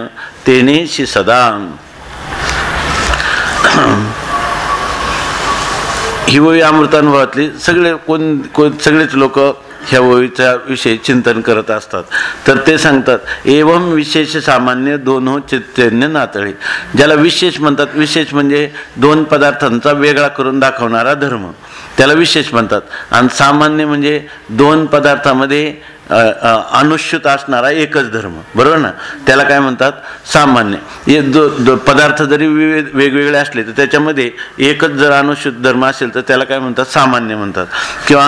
तेनेशी सदा. ही ओवी अमृतानुभवातली सगळेच लोक ह्या ओवीच्या विषयी चिंतन करत असतात. तर ते सांगतात एवं विशेष सामान्य दोनो चैतन्य नातळे, ज्याला विशेष म्हणतात, विशेष म्हणजे 2 पदार्थांचा वेगळा करून दाखवणारा धर्म, त्याला विशेष म्हणतात. आणि सामान्य म्हणजे 2 पदार्थामध्ये अनुश्युत असणारा एकच धर्म, बरोबर ना, त्याला काय म्हणतात सामान्य. हे पदार्थ जरी वेगवेगळे असले तर त्याच्यामध्ये एकच जर अनुश्युत धर्म असेल तर त्याला काय म्हणतात सामान्य म्हणतात. किंवा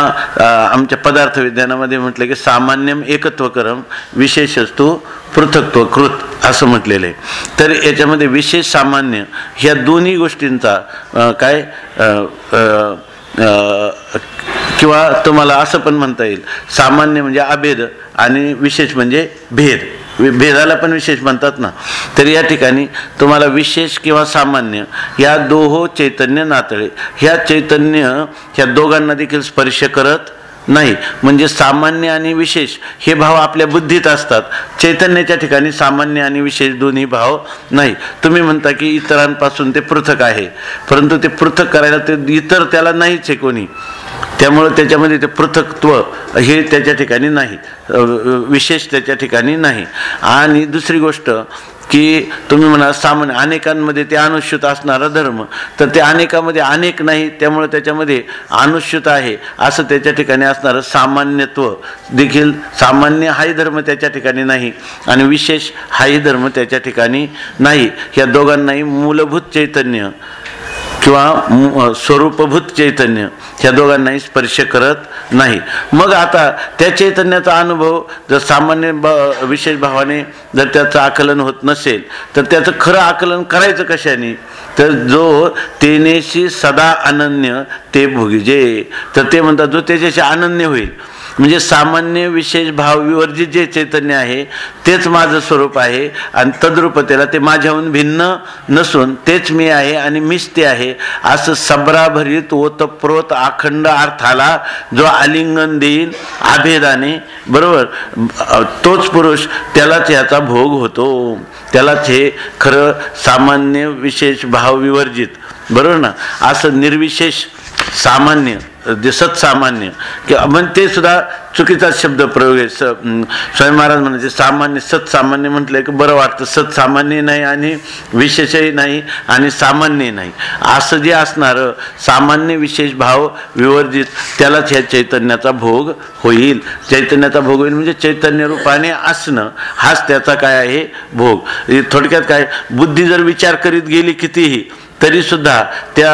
आमच्या पदार्थ विज्ञानामध्ये म्हटलं की सामान्यम एकत्वकरम विशेषस्तु पृथक्त्व कृत असं म्हटलेलं आहे. तर याच्यामध्ये विशेष सामान्य ह्या दोन्ही गोष्टींचा काय किंवा तुम्हाला असं पण म्हणता येईल, सामान्य म्हणजे अभेद आणि विशेष म्हणजे भेद, भेदाला पण विशेष म्हणतात ना. तर या ठिकाणी तुम्हाला विशेष किंवा सामान्य या दोहो चैतन्य नातळे, ह्या चैतन्य ह्या दोघांना देखील स्पर्श करत नाही. म्हणजे सामान्य आणि विशेष हे भाव आपल्या बुद्धीत असतात, चैतन्याच्या ठिकाणी सामान्य आणि विशेष दोन्ही भाव नाही. तुम्ही म्हणता की इतरांपासून ते पृथक आहे, परंतु ते पृथक करायला ते इतर त्याला नाहीच आहे कोणी, त्यामुळे त्याच्यामध्ये ते पृथक्त्व हे त्याच्या ठिकाणी नाही, विशेष त्याच्या ठिकाणी नाही. आणि दुसरी गोष्ट की तुम्ही म्हणा सामान्य अनेकांमध्ये ते अनुश्युत असणारा धर्म, तर ते अनेकामध्ये अनेक नाही, त्यामुळे त्याच्यामध्ये अनुश्युत आहे असं त्याच्या ठिकाणी असणारं सामान्यत्व देखील, सामान्य हाही धर्म त्याच्या ठिकाणी नाही आणि विशेष हाही धर्म त्याच्या ठिकाणी नाही. ह्या दोघांनाही मूलभूत चैतन्य किंवा स्वरूपभूत चैतन्य ह्या दोघांनाही स्पर्श करत नाही. मग आता त्या चैतन्याचा अनुभव जर सामान्य विशेष भावाने जर त्याचं आकलन होत नसेल तर त्याचं खरं आकलन करायचं कशाने, तर जो तेनेशी सदा अनन्य ते भोगीजे, तर ते म्हणतात जो त्याच्याशी अनन्य होईल, म्हणजे सामान्य विशेष भाव विवर्जित जे चैतन्य आहे तेच माझं स्वरूप आहे आणि तद्रूपतेला ते माझ्याहून भिन्न नसून तेच मी आहे आणि मीच ते आहे असं सबराभरीत ओतप्रोत अखंड अर्थाला जो आलिंगन देईन अभेदाने, बरोबर, तोच पुरुष त्यालाच याचा भोग होतो, त्यालाच हे खरं सामान्य विशेष भाव विवर्जित, बरोबर ना, असं निर्विशेष सामान्य जे सत्सामान्य किंवा मग ते सुद्धा चुकीचा शब्द प्रयोग आहे. स्वामी महाराज म्हणायचे सामान्य सत्सामान्य म्हटलं की बरं वाटतं. सत्सामान्य नाही आणि विशेषही नाही आणि सामान्य नाही, असं जे असणारं सामान्य विशेष भाव विवर्जित त्यालाच ह्या चैतन्याचा भोग होईल. चैतन्याचा भोग होईल म्हणजे चैतन्य रूपाने असणं हाच त्याचा काय आहे भोग. थोडक्यात काय, बुद्धी जर विचार करीत गेली कितीही तरी सुद्धा त्या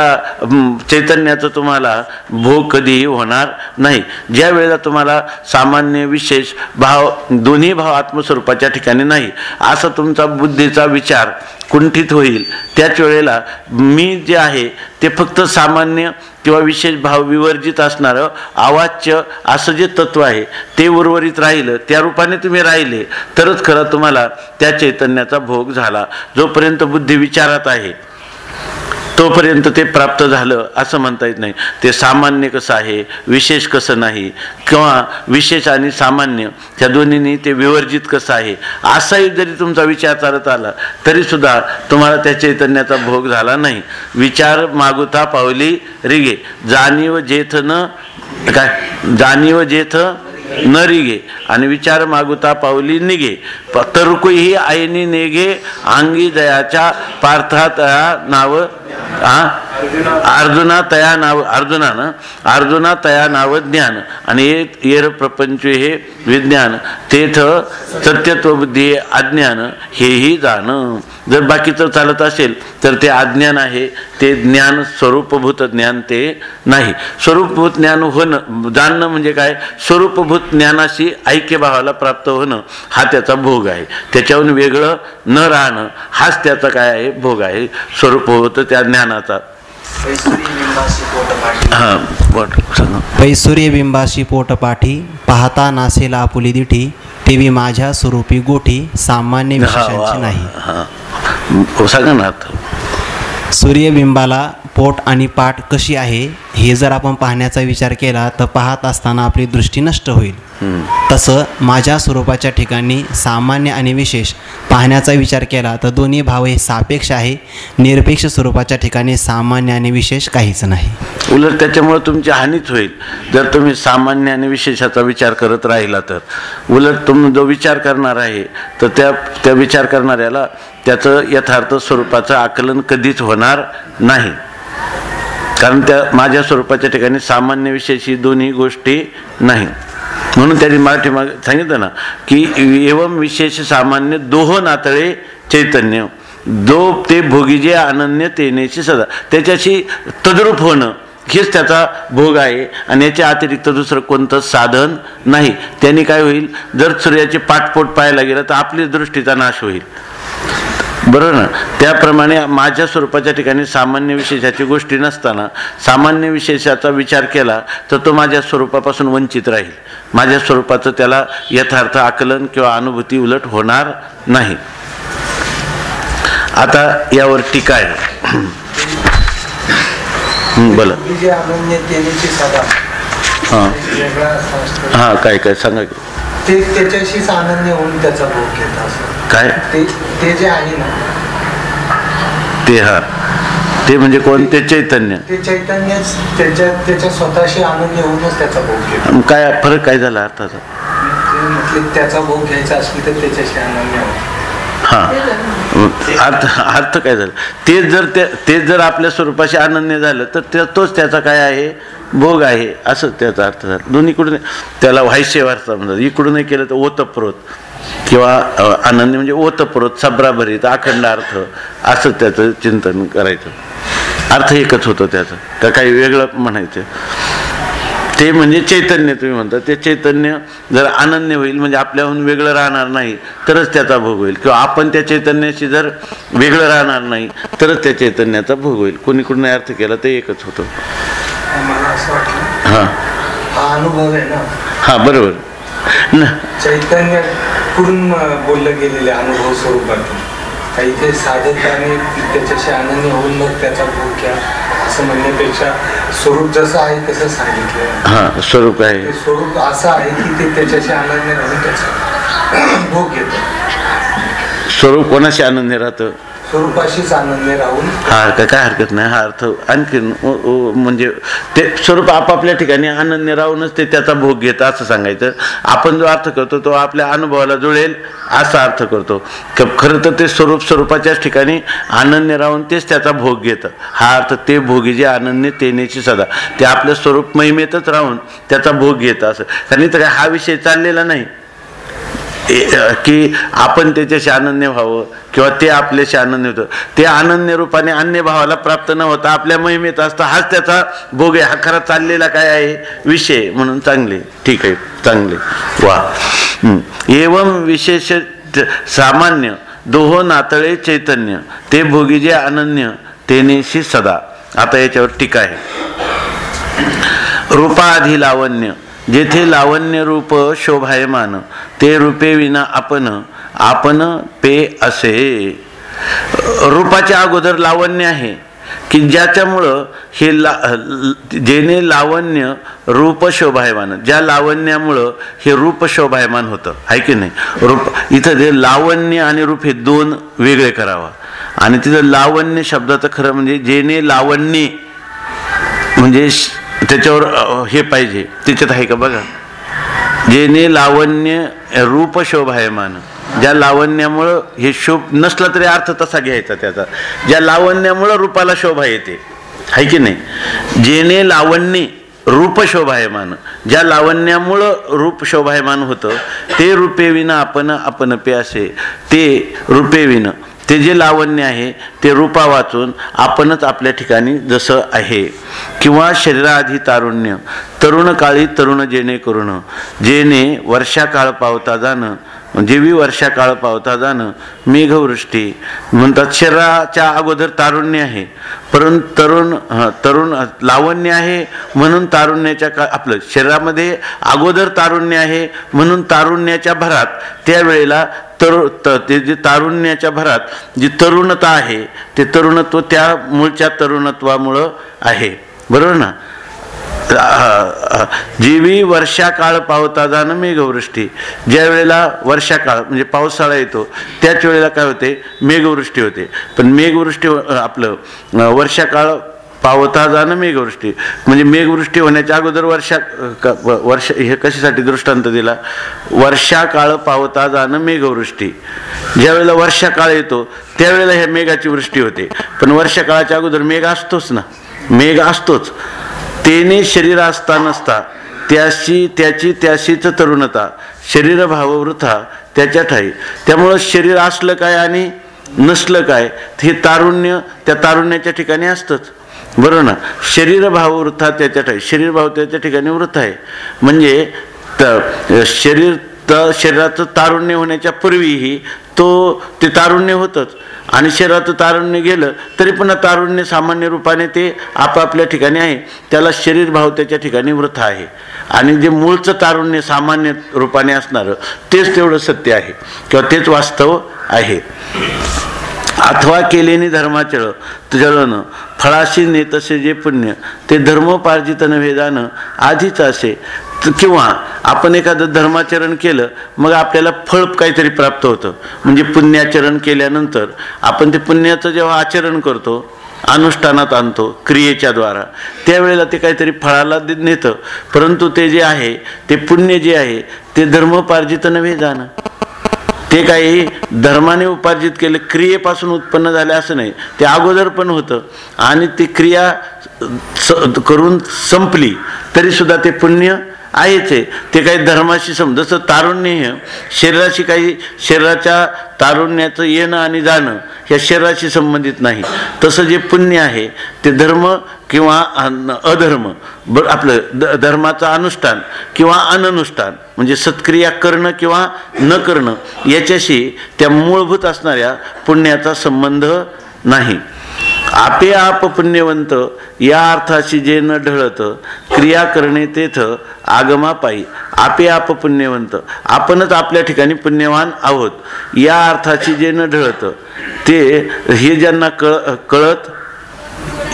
चैतन्याचं तुम्हाला भोग कधीही होणार नाही. ज्या वेळेला तुम्हाला सामान्य विशेष भाव दोन्ही भाव आत्मस्वरूपाच्या ठिकाणी नाही असा तुमचा बुद्धीचा विचार कुंठित होईल, त्याच वेळेला मी जे आहे ते फक्त सामान्य किंवा विशेष भाव विवर्जित असणारं अवाच्य असं जे तत्व आहे ते उर्वरित राहिलं, त्या रूपाने तुम्ही राहिले तरच खरं तुम्हाला त्या चैतन्याचा भोग झाला. जोपर्यंत बुद्धी विचारात आहे तोपर्यंत ते प्राप्त झालं असं म्हणता येत नाही. ते सामान्य कसं आहे, विशेष कसं नाही, किंवा विशेष आणि सामान्य त्या दोन्हींनी ते विवर्जित कसं आहे असाही जरी तुमचा विचार चालत आला तरी सुद्धा तुम्हाला त्या चैतन्याचा भोग झाला नाही. विचार मागुता पावली रिगे, जाणीव जेथ न काय, जाणीव जेथ न रिगे आणि विचार मागुता पावली निघे, तर्कुही आईनी नेघे अंगी जयाच्या पार्थात नाव अर्जुना तया नाव, अर्जुना तया नाव ज्ञान आणि येर प्रपंच हे विज्ञान तेथ सत्यत्व बुद्धी अज्ञान हेही जाण. जर बाकीचं चालत असेल तर ते अज्ञान आहे, ते ज्ञान स्वरूपभूत ज्ञान ते नाही. स्वरूपभूत ज्ञान होणं, जाणणं म्हणजे काय, स्वरूपभूत ज्ञानाशी ऐक्यभावाला प्राप्त होणं हा त्याचा भोग आहे. त्याच्याहून वेगळं न राहणं हाच त्याचा काय आहे भोग आहे, स्वरूपभूत त्या ज्ञानाचा. पैसूर्य बिंबाशी पोटपाठी पाहता नासेला आपुली दिठी टीव्ही माझ्या स्वरूपी गोठी सामान्य विशेषांची नाही. सांगा ना. सूर्यबिंबाला पोट आणि पाठ कशी आहे हे जर आपण पाहण्याचा विचार केला तर पाहत असताना आपली दृष्टी नष्ट होईल. तसं माझ्या स्वरूपाच्या ठिकाणी सामान्य आणि विशेष पाहण्याचा विचार केला तर दोन्ही भाव हे सापेक्ष आहे. निरपेक्ष स्वरूपाच्या ठिकाणी सामान्य आणि विशेष काहीच नाही. उलट त्याच्यामुळे तुमची हानीच होईल जर तुम्ही सामान्य आणि विशेषाचा विचार करत राहिला तर. उलट तुम्ही जो विचार करणार आहे तर त्या विचार करणाऱ्याला त्याचं यथार्थ स्वरूपाचं आकलन कधीच होणार नाही. कारण त्या माझ्या स्वरूपाच्या ठिकाणी सामान्य विशेष ही दोन्ही गोष्टी नाही. म्हणून त्यांनी मराठी सांगितलं ना की एवम विशेष सामान्य दोह नातळे चैतन्य दो ते भोगीजे अनन्य तेनेची सदा, त्याच्याशी तद्रूप होणं हेच त्याचा भोग आहे आणि याच्या अतिरिक्त दुसरं कोणतंच साधन नाही. त्यांनी काय होईल, जर सूर्याचे पाठपोट पाहायला गेलं तर आपली दृष्टीचा नाश होईल, बरोबर ना. त्याप्रमाणे माझ्या स्वरूपाच्या ठिकाणी सामान्य विशेषाची गोष्टी नसताना सामान्य विशेषाचा विचार केला तर तो माझ्या स्वरूपापासून वंचित राहील. माझ्या स्वरूपाचं त्याला यथार्थ आकलन किंवा अनुभूती उलट होणार नाही. आता यावर टीका आहे. बोला. हां काय काय सांगा की. ते त्याच्याशीच आनंद होऊन त्याचा भोग घेतात. काय ते जे आहे ना ते, हा ते म्हणजे कोणते चैतन्य, ते चैतन्यच त्याच्या स्वतःशी आनंद होऊनच त्याचा भोग घेतो. काय फरक काय झाला अर्थाचा. त्याचा भोग घ्यायचा असली तर त्याच्याशी आनंद होतो. हा अर्थ काय झालं, ते जर आपल्या स्वरूपाशी अनन्य झालं तर तोच त्याचा काय आहे भोग आहे असं त्याचा अर्थ झाला. दोन्हीकडून त्याला व्हायशेवार्थ म्हणतात. इकडूनही केलं तर ओतप्रोत किंवा अनन्य म्हणजे ओतप्रोत सबराभरीत अखंड अर्थ असं त्याचं चिंतन करायचं. अर्थ एकच होतं त्याचा, का काही वेगळं म्हणायचं. ते म्हणजे चैतन्य तुम्ही म्हणता, ते चैतन्य जर अनन्य होईल म्हणजे आपल्याहून वेगळं राहणार नाही तरच त्याचा भोग होईल, किंवा आपण त्या चैतन्याशी जर वेगळं राहणार नाही तरच त्या चैतन्याचा भोग होईल. कोणी अर्थ केला ते एकच होतं. मला असं वाटलं हां हा अनुभव आहे ना, हा बरोबर न चैतन्य पूर्ण बोललं गेलेले अनुभव स्वरूपातून. काही ते साधकाने त्याच्याशी अनन्य होऊन मग त्याचा भोग घ्या असं म्हणण्यापेक्षा स्वरूप जसं आहे तसं सांगितलं. हा स्वरूप आहे, ते स्वरूप असं आहे की ते त्याच्याशी अनन्य राहून त्याचा भोग घेतो. स्वरूप कोणाशी अनन्य राहतं? स्वरूपाशीच अनन्य राहून. हा काय हरकत नाही. हा अर्थ आणखीन म्हणजे ते स्वरूप आपापल्या ठिकाणी अनन्य राहूनच ते त्याचा भोग घेतं असं सांगायचं. आपण जो अर्थ करतो तो आपल्या अनुभवाला जुळेल असा अर्थ करतो. खरं तर ते स्वरूपाच्याच ठिकाणी अनन्य राहून तेच त्याचा भोग घेतं. हा अर्थ ते भोगी जे अनन्य तेनेची सदा, ते आपलं स्वरूप महिमेतच राहून त्याचा भोग घेतं असं. कारण इथं हा विषय चाललेला नाही की आपण त्याच्याशी अनन्य व्हावं किंवा ते आपल्याशी अनन्य होतं. ते अनन्य रूपाने अन्य भावाला प्राप्त न होता आपल्या महिमेत असतं. हाच त्याचा भोग आहे. हा खरा चाललेला काय आहे विषय. म्हणून चांगले, ठीक आहे, चांगले, वा. एवं विशेष सामान्य दोहो नातळे चैतन्य ते भोगी जे अनन्य तेनेशी सदा. आता याच्यावर टीका आहे. रूपाधी लावण्य जेथे लावण्य रूप शोभायमान ते रूपे विना आपण पे असे. रूपाच्या अगोदर लावण्य आहे की ज्याच्यामुळं हे जेणे लावण्य रूप शोभायमान, ज्या लावण्यामुळं हे रूप शोभायमान होतं, आहे की नाही. रूप इथं जे लावण्य आणि रूप हे दोन वेगळे करावा. आणि तिथं लावण्य शब्दाचं खरं म्हणजे जेणे लावण्य म्हणजे त्याच्यावर हे पाहिजे, त्याच्यात आहे का बघा. जेणे लावण्य रूप शोभायमान, ज्या लावण्यामुळं हे शोभ नसला तरी अर्थ तसा घ्यायचा त्याचा, ज्या लावण्यामुळं रूपाला शोभा येते, आहे की नाही. जेणे लावण्य रूप शोभायमान, ज्या लावण्यामुळं रूप शोभायमान होतं ते रूपे विना आपण पे असे. ते रूपे विना ते जे लावण्य आहे ते रूपा वाचून आपणच आपल्या ठिकाणी जसं आहे. किंवा शरीराआधी तारुण्य तरुण काळी तरुण जेणे करून, जेणे वर्षाकाळ पावता जाणं, जेवी वर्षाकाळ पावता जाणं मेघवृष्टी म्हणतात. शरीराच्या अगोदर तारुण्य आहे परंतु तरुण लावण्य आहे म्हणून तारुण्याच्या आपलं शरीरामध्ये अगोदर तारुण्य आहे म्हणून तारुण्याच्या भरात त्यावेळेला ते जे तारुण्याच्या भरात जी तरुणता आहे ते तरुणत्व त्या मूळच्या तरुणत्वामुळं आहे. बरोबर ना. जीवी वर्षाकाळ पावता जाणं मेघवृष्टी, ज्या वेळेला वर्षाकाळ म्हणजे पावसाळा येतो त्याच वेळेला काय होते मेघवृष्टी होते. पण मेघवृष्टी आपलं वर्षाकाळ पावता जाणं मेघवृष्टी म्हणजे मेघवृष्टी होण्याच्या अगोदर वर्ष हे कशासाठी दृष्टांत दिला. वर्षाकाळ पावता जाणं मेघवृष्टी, ज्या वेळेला वर्षाकाळ येतो त्यावेळेला ह्या मेघाची वृष्टी होते. पण वर्षाकाळाच्या अगोदर मेघ असतोच ना, मेघ असतोच. तेने शरीर असता नसता त्याशीच तरुणता, शरीर भाव वृथा त्याच्या ठाई. त्यामुळं शरीर असलं काय आणि नसलं काय हे तारुण्य त्या तारुण्याच्या ठिकाणी असतंच. बरोबर ना. शरीर भाव वृथा त्याच्या ठाई, शरीर भाव त्याच्या ठिकाणी वृथ आहे. म्हणजे शरीराचं तारुण्य होण्याच्या पूर्वीही ते तारुण्य होतंच. आणि शरीराचं तारुण्य गेलं तरी पुन्हा तारुण्य सामान्य रूपाने ते आपापल्या ठिकाणी आहे. त्याला शरीर भाव त्याच्या ठिकाणी वृथा आहे. आणि जे मूळचं तारुण्य सामान्य रूपाने असणारं तेच तेवढं सत्य आहे किंवा तेच वास्तव आहे. अथवा केलेनी धर्माचळ जळण फळाशी नेतसे जे पुण्य ते धर्मोपार्जित नव्हे जाणं आधीच असे. किंवा आपण एखादं धर्माचरण केलं मग आपल्याला फळ काहीतरी प्राप्त होतं. म्हणजे पुण्याचरण केल्यानंतर आपण ते पुण्याचं जेव्हा आचरण करतो अनुष्ठानात आणतो क्रियेच्या द्वारा त्यावेळेला ते काहीतरी फळाला नेतं. परंतु ते जे आहे ते पुण्य जे आहे ते धर्मोपार्जित नव्हे जाणं. ते काही धर्माने उपार्जित केलं क्रियेपासून उत्पन्न झाले असं नाही, ते अगोदर पण होतं. आणि ती क्रिया करून संपली तरी सुद्धा ते पुण्य आहेच आहे. ते काही धर्माशी जसं तारुण्य हे शरीराशी काही शरीराच्या तारुण्याचं येणं आणि जाणं ह्या शरीराशी संबंधित नाही. तसं जे पुण्य आहे ते धर्म किंवा अधर्म आपलं धर्माचं अनुष्ठान किंवा अननुष्ठान म्हणजे सत्क्रिया करणं किंवा न करणं याच्याशी त्या मूलभूत असणाऱ्या पुण्याचा संबंध नाही. आपे आप पुण्यवंत या अर्थाशी जे न ढळत क्रिया करणे तेथ आगमा पायी. आपे आप पुण्यवंत, आपणच आपल्या ठिकाणी पुण्यवान आहोत या अर्थाची जे न ढळत, ते हे ज्यांना कळत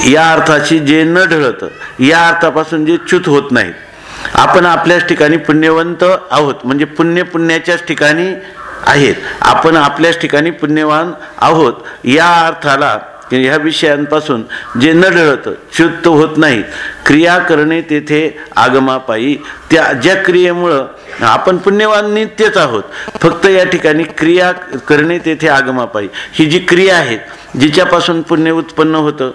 या अर्थाची जे न ढळत, या अर्थापासून जे च्युत होत नाहीत. आपण आपल्याच ठिकाणी पुण्यवंत आहोत म्हणजे पुण्याच्याच ठिकाणी आहेत, आपण आपल्याच ठिकाणी पुण्यवान आहोत या अर्थाला ह्या विषयांपासून जे न ढळत च्युत होत नाही. क्रिया करणे तेथे आगमापायी, त्या ज्या क्रियेमुळं आपण पुण्यवान नित्यच आहोत, फक्त या ठिकाणी क्रिया करणे तेथे आगमापायी, ही जी क्रिया आहेत जिच्यापासून पुण्य उत्पन्न होतं,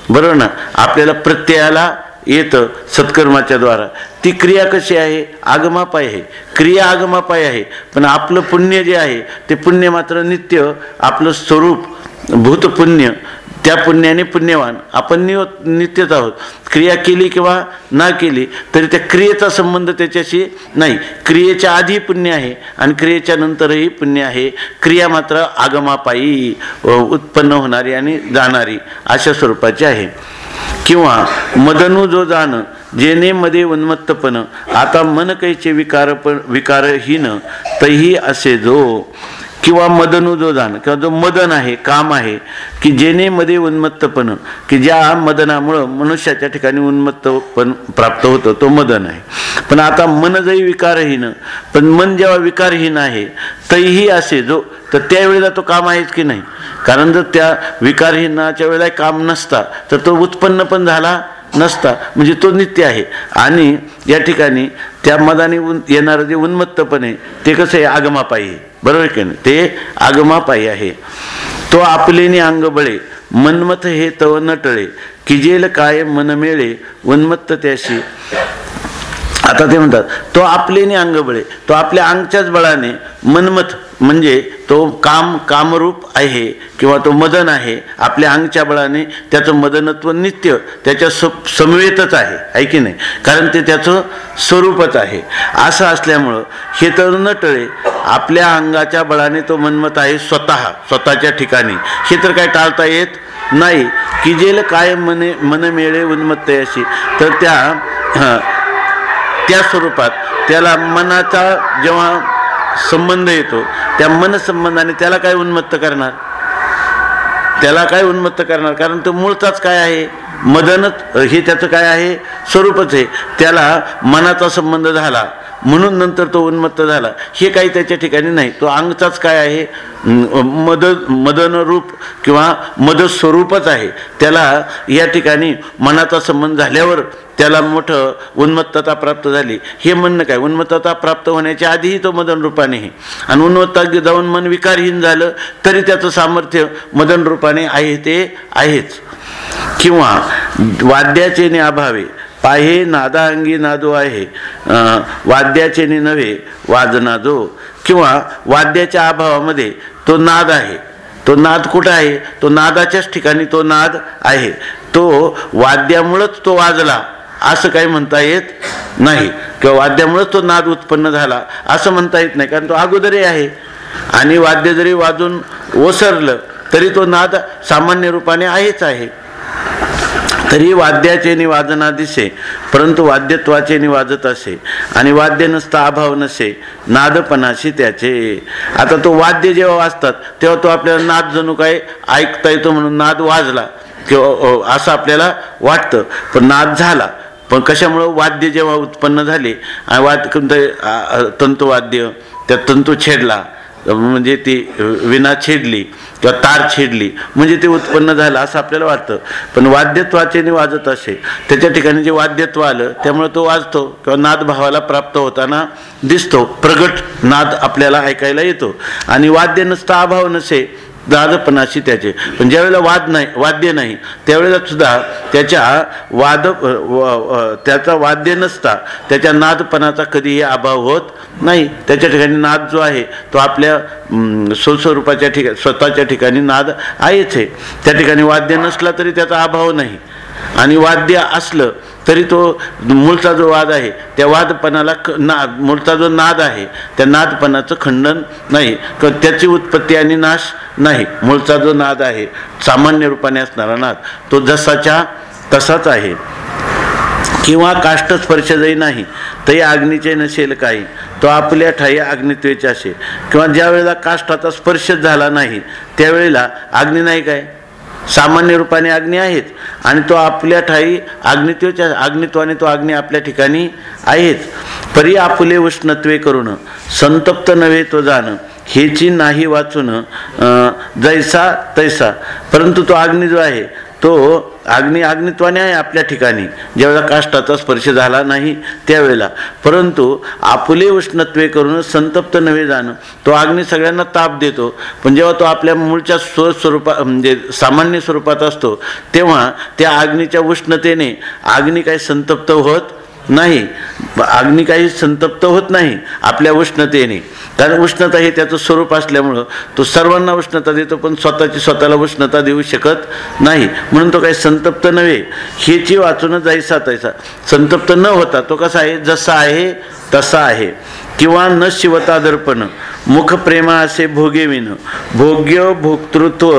बरोबर ना, आपल्याला प्रत्ययाला येतं सत्कर्माच्या द्वारा, ती क्रिया कशी आहे? आगमापाय आहे. क्रिया आगमापाय आहे, पण आपलं पुण्य जे आहे ते पुण्य मात्र नित्य, आपलं स्वरूप भूतपुण्य, त्या पुण्याने पुण्यवान आपण नित्यच आहोत. क्रिया केली किंवा ना केली तरी त्या क्रियेचा संबंध त्याच्याशी नाही. क्रियेच्या आधी पुण्य आहे आणि क्रियेच्या नंतरही पुण्य आहे. क्रिया मात्र आगमापायी उत्पन्न होणारी आणि जाणारी अशा स्वरूपाची आहे. किंवा मदनु जो जाण जेने मध्ये उन्मत्तपण, आता मन कैचे विकारहीन तही असे जो, किंवा मदनु जो जाण, किंवा जो मदन आहे, काम आहे की जेने मध्ये उन्मत्तपण, की ज्या मदनामुळं मनुष्याच्या ठिकाणी उन्मत्तपण प्राप्त होतं तो मदन आहे. पण आता मन जरी विकारहीन, पण मन जेव्हा विकारहीन आहे तरीही असे जो, तर त्यावेळेला तो काम आहेच की नाही, कारण जर त्या विकारहीनाच्या वेळेला काम नसता तर तो उत्पन्न पण झाला नसता, म्हणजे तो नित्य आहे. आणि या ठिकाणी त्या मदाने येणारं जे उन्मत्तपण आहे ते कसं आहे? आगमापायी आहे, बरोबर की नाही, ते आगमापायी आहे. तो आपलेने अंग बळे मनमत हे तव न टळे, किजेल काय मन मेळे उन्मत्त त्याशी. आता ते म्हणतात तो आपलेने अंग बळे, तो आपल्या अंगच्याच बळाने मनमत म्हणजे तो कामरूप आहे किंवा तो मदन आहे, आपल्या अंगच्या बळाने त्याचं मदनत्व नित्य त्याच्या समवेतच आहे की नाही, कारण ते त्याचं स्वरूपच आहे. असं असल्यामुळं हे तर न टळे, आपल्या अंगाच्या बळाने तो मनमत आहे स्वतःच्या ठिकाणी, हे तर काय टाळता येत नाही. की जेल काय मन मेळे उन्मत्तयाशी, तर त्या स्वरूपात त्याला मनाचा जेव्हा संबंध येतो त्या मन संबंधाने त्याला काय उन्मत्त करणार, कारण तो मूळचाच काय आहे? मदनच, हे त्याचं काय आहे? स्वरूपच आहे. त्याला मनाचा संबंध झाला म्हणून नंतर तो उन्मत्त झाला, हे काही त्याच्या ठिकाणी नाही. तो अंगचाच काय आहे? मदन रूप किंवा मदस्वरूपच आहे. त्याला या ठिकाणी मनाचा संबंध झाल्यावर त्याला मोठं उन्मत्तता प्राप्त झाली, हे म्हणणं काय? उन्मत्तता प्राप्त होण्याच्या आधीही तो मदन रूपाने आहे, आणि उन्मत्ता जाऊन मन विकारहीन झालं तरी त्याचं सामर्थ्य मदन रूपाने आहे ते आहेच. किंवा वाद्याचे ने अभावे पाहे नादाअंगी नादो आहे, वाद्याचे ने नव्हे वाजना जो, किंवा वाद्याच्या अभावामध्ये तो नाद आहे. तो नाद कुठं आहे? तो नादाच्याच ठिकाणी तो नाद आहे. तो वाद्यामुळंच तो वाजला असं काही म्हणता येत नाही, किंवा वाद्यामुळंच तो नाद उत्पन्न झाला असं म्हणता येत नाही, कारण तो अगोदरही आहे. आणि वाद्य जरी वाजून ओसरलं तरी तो नाद सामान्य रूपाने आहेच आहे. तरी वाद्याचे नि वाजना दिसे, परंतु वाद्यत्वाचे नि वाजत असे, आणि वाद्य नसता अभाव नसे नादपणाशी त्याचे. आता तो वाद्य जेव्हा वाजतात तेव्हा तो आपल्याला नाद जणू काय ऐकता येतो म्हणून नाद वाजला किंवा असं आपल्याला वाटतं, पण नाद झाला. पण कशामुळं? वाद्य जेव्हा उत्पन्न झाले, तंतुवाद्य, त्या तंतू छेडला म्हणजे ती विना छेडली किंवा तार छेडली म्हणजे ते उत्पन्न झालं असं आपल्याला वाटतं. पण वाद्यत्वाचे वाजत असे, त्याच्या ठिकाणी जे वाद्यत्व आलं त्यामुळे तो वाजतो किंवा नाद भावाला प्राप्त होताना दिसतो, प्रगट नाद आपल्याला ऐकायला येतो. आणि वाद्य नसता अभाव नसे नादपणाशी त्याचे. पण ज्यावेळेला वाद्य नाही त्यावेळेला सुद्धा त्याचा वाद्य नसता त्याच्या नादपणाचा कधीही अभाव होत नाही. त्याच्या ठिकाणी नाद जो आहे तो आपल्या स्वस्वरूपाच्या ठिकाणी स्वतःच्या ठिकाणी नाद आहेच आहे. त्या ठिकाणी वाद्य नसला तरी त्याचा अभाव नाही, आणि वाद्य असलं तरी तो मूळचा जो वाद आहे त्या वादपणाला मूळचा जो नाद आहे त्या नादपणाचं खंडन नाही किंवा त्याची उत्पत्ती आणि नाश नाही. मूळचा जो नाद आहे सामान्य रूपाने असणारा नाद तो जसाच्या तसाच आहे. किंवा काष्ठस्पर्श जरी नाही तरी अग्नीचे नसेल काही, तो आपल्या ठाई अग्नित्वेचे असे. किंवा ज्या वेळेला काष्ठाचा स्पर्शच झाला नाही त्यावेळेला अग्नी नाही काय, सामान्य रूपाने अग्नी आहेत आणि तो आपल्या ठाई अग्नित्वेच्या अग्नित्वाने तो अग्नी आपल्या ठिकाणी आहेच. परी आपुले उष्णत्वे करून संतप्त नव्हे तो जाण, हेची नाही वाचून जैसा तैसा. परंतु तो अग्नी जो आहे तो अग्नित्वाने आहे आपल्या ठिकाणी ज्यावेळेला काष्ठाचा स्पर्श झाला नाही त्यावेळेला. परंतु आपुले उष्णत्वे करून संतप्त नव्हे जाणं, तो अग्नी सगळ्यांना ताप देतो. पण जेव्हा तो आपल्या मूळच्या स्वस्वरूपात म्हणजे सामान्य स्वरूपात असतो तेव्हा त्या अग्नीच्या उष्णतेने अग्नी काही संतप्त होत नाही. अग्नी काही संतप्त होत नाही आपल्या उष्णतेने, कारण उष्णता हे त्याचं स्वरूप असल्यामुळं तो सर्वांना उष्णता देतो पण स्वतःला उष्णता देऊ शकत नाही. म्हणून तो काही संतप्त नव्हे हेची वाचून जैसा तैसा. संतप्त न होता तो कसा आहे, जसा आहे तसा आहे. किंवा न शिवता दर्पण मुख प्रेमा असे भोगेविन, भोग्य भोक्तृत्व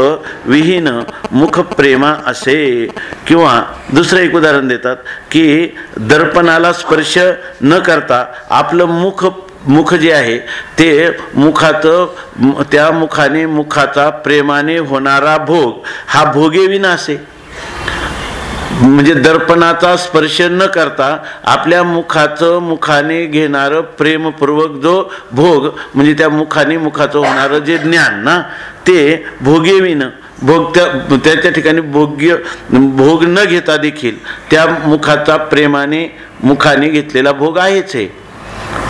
विहीन मुख प्रेमा असे. किंवा दुसरं एक उदाहरण देतात की दर्पणाला स्पर्श न करता आपलं मुख जे आहे ते मुखाचं त्या मुखाने मुखाचा प्रेमाने होणारा भोग हा भोगेविना असे. म्हणजे दर्पणाचा स्पर्श न करता आपल्या मुखाने घेणारं प्रेमपूर्वक जो भोग म्हणजे त्या मुखाचं होणारं जे ज्ञान ना ते भोगेविन. त्याच्या ठिकाणी भोग न घेता देखील त्या मुखाचा मुखाने घेतलेला भोग आहेच आहे.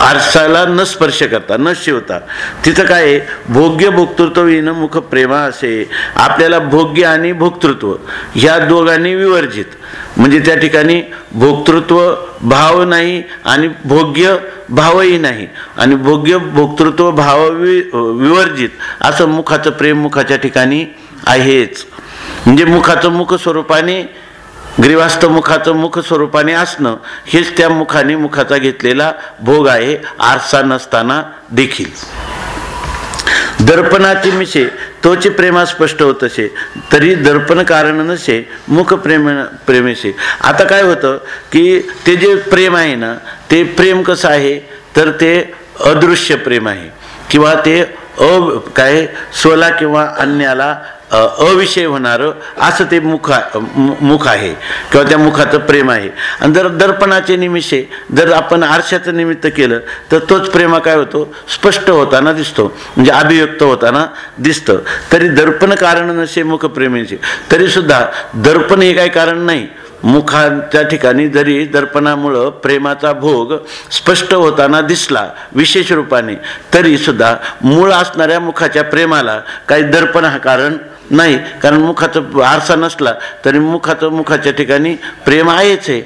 आरसाला न स्पर्श करता न शिवता तिथं काय भोग्य भोक्तृत्व विन मुख प्रेमा असे. आपल्याला भोग्य आणि भोक्तृत्व ह्या दोघांनी विवर्जित, म्हणजे त्या ठिकाणी भोक्तृत्व भाव नाही आणि भोग्य भावही नाही आणि भोग्य भोक्तृत्व भाव विवर्जित असं मुखाचं प्रेम मुखाच्या ठिकाणी आहेच. म्हणजे मुखाचं मुख स्वरूपाने ग्रीवास्त मुखाचं मुख स्वरूपाने असणं हेच त्या मुखाचा घेतलेला भोग आहे आरसा नसताना देखील. दर्पणाचे मिशे तोचे प्रेमा स्पष्ट होत असे तरी दर्पण कारण नसे मुख प्रेमेसे. आता काय होतं की ते जे प्रेम आहे ना ते प्रेम कसं आहे तर ते अदृश्य प्रेम आहे किंवा ते काय स्वला किंवा अन्याला अविषय होणारं असं ते मुख आहे किंवा त्या मुखाचं प्रेम आहे. आणि जर दर्पणाचे निमिषे जर आपण आरशाचं निमित्त केलं तर तोच प्रेम काय होतो स्पष्ट होताना दिसतो, म्हणजे अभिव्यक्त होताना दिसतं. तरी दर्पण कारण नसे मुख प्रेमेचे. तरी सुद्धा दर्पण हे काही कारण नाही. मुखाच्या ठिकाणी जरी दर्पणामुळं प्रेमाचा भोग स्पष्ट होताना दिसला विशेष रूपाने तरी सुद्धा मूळ असणाऱ्या मुखाच्या प्रेमाला काही दर्पण हा कारण नाही. कारण मुखाचं आरसा नसला तरी मुखाच्या ठिकाणी प्रेम आहेच आहे.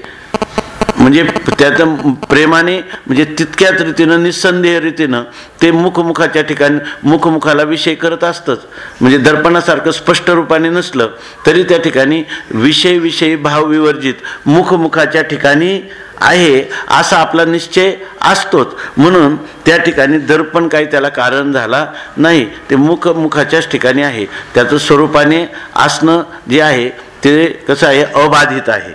म्हणजे त्याचं प्रेमाने म्हणजे तितक्याच रीतीनं निस्संदेह रीतीनं ते मुखाच्या ठिकाणी मुखाला विषय करत असतंच. म्हणजे दर्पणासारखं स्पष्ट रूपाने नसलं तरी त्या ठिकाणी विषयी भाव विवर्जित मुखाच्या ठिकाणी आहे असा आपला निश्चय असतोच. म्हणून त्या ठिकाणी दर्पण काही त्याला कारण झाला नाही, ते मुखाच्याच ठिकाणी आहे. त्याचं स्वरूपाने असणं जे आहे ते कसं आहे अबाधित आहे.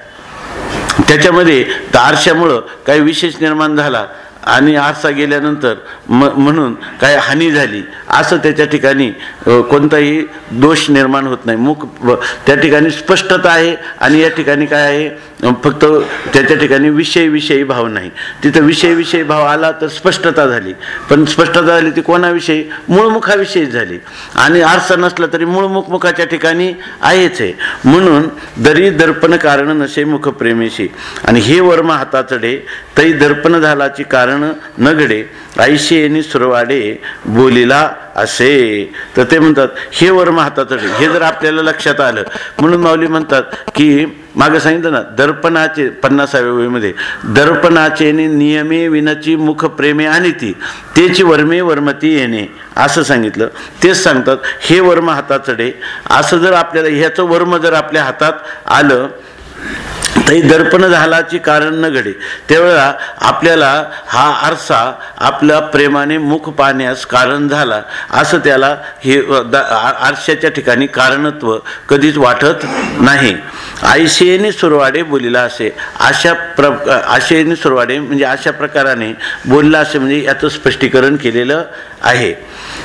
त्याच्यामध्ये त्या आरशामुळं काही विशेष निर्माण झाला आणि आरसा गेल्यानंतर म्हणून काय हानी झाली असं त्याच्या ठिकाणी कोणताही दोष निर्माण होत नाही. त्या ठिकाणी स्पष्टता आहे आणि या ठिकाणी काय आहे फक्त त्याच्या ठिकाणी विषयी भाव नाही. तिथं विषयी भाव आला तर स्पष्टता झाली, पण स्पष्टता झाली ती कोणाविषयी मूळ मुखाविषयी झाली. आणि आरसा नसला तरी मूळ मुखाच्या ठिकाणी आहेच आहे. म्हणून दरी दर्पण कारण नसे मुख प्रेमेशी. आणि हे वर्म हाता चढे तरी दर्पण झालाची कारण न घडे आईशी येणी सुरवाडे बोलिला असे. तर ते म्हणतात हे वर्म हाता चढे. हे जर आपल्याला लक्षात आलं म्हणून माऊली म्हणतात की मागे सांगितलं ना दर्पणाचे 50व्या ओळीमध्ये दर्पणाचे नियमे विनची मुख प्रेमे आणि ती तेची वर्मे वर्मती येणे असं सांगितलं. तेच सांगतात हे वर्म हातात चढे. असं जर आपल्याला ह्याचं वर्म जर आपल्या हातात आलं तरी दर्पण झालाची कारण न घडे, त्यावेळेला आपल्याला हा आरसा आपल्या प्रेमाने मुख पाहण्यास कारण झाला असं त्याला हे आरशाच्या ठिकाणी कारणत्व कधीच वाटत नाही. आशेने सुरवाडे बोलिला असे, आशेने सुरवाडे म्हणजे अशा प्रकाराने बोलला असे म्हणजे याचं स्पष्टीकरण केलेलं आहे.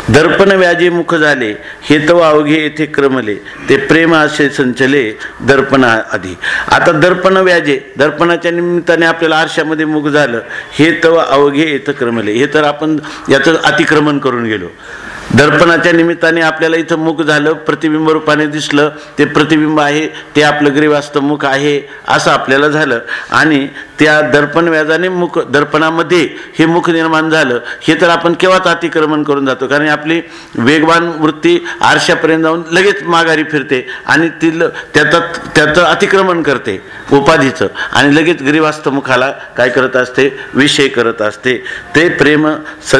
दर्पण व्याजे मुख झाले, हे तव अवघे येथे क्रमले, ते प्रेम असे संचले दर्पणा आधी. आता दर्पण व्याजे, दर्पणाच्या निमित्ताने आपल्याला आरशामध्ये मुख झालं, हे तव अवघे येथे क्रमले, हे तर आपण याचं अतिक्रमण करून गेलो. दर्पणाच्या निमित्ताने आपल्याला इथं मुख झालं, प्रतिबिंब रूपाने दिसलं, ते प्रतिबिंब आहे, ते आपलं ग्रीवास्त मुख आहे असं आपल्याला झालं. आणि त्या दर्पण व्याजाने मुख, दर्पणामध्ये हे मुख निर्माण झालं, हे तर आपण केव्हाच अतिक्रमण करून जातो, कारण आपली वेगवान वृत्ती आरशापर्यंत जाऊन लगेच माघारी फिरते आणि त्याचं अतिक्रमण करते उपाधीचं, आणि लगेच ग्रीवास्त मुखाला काय करत असते, विषय करत असते. ते प्रेम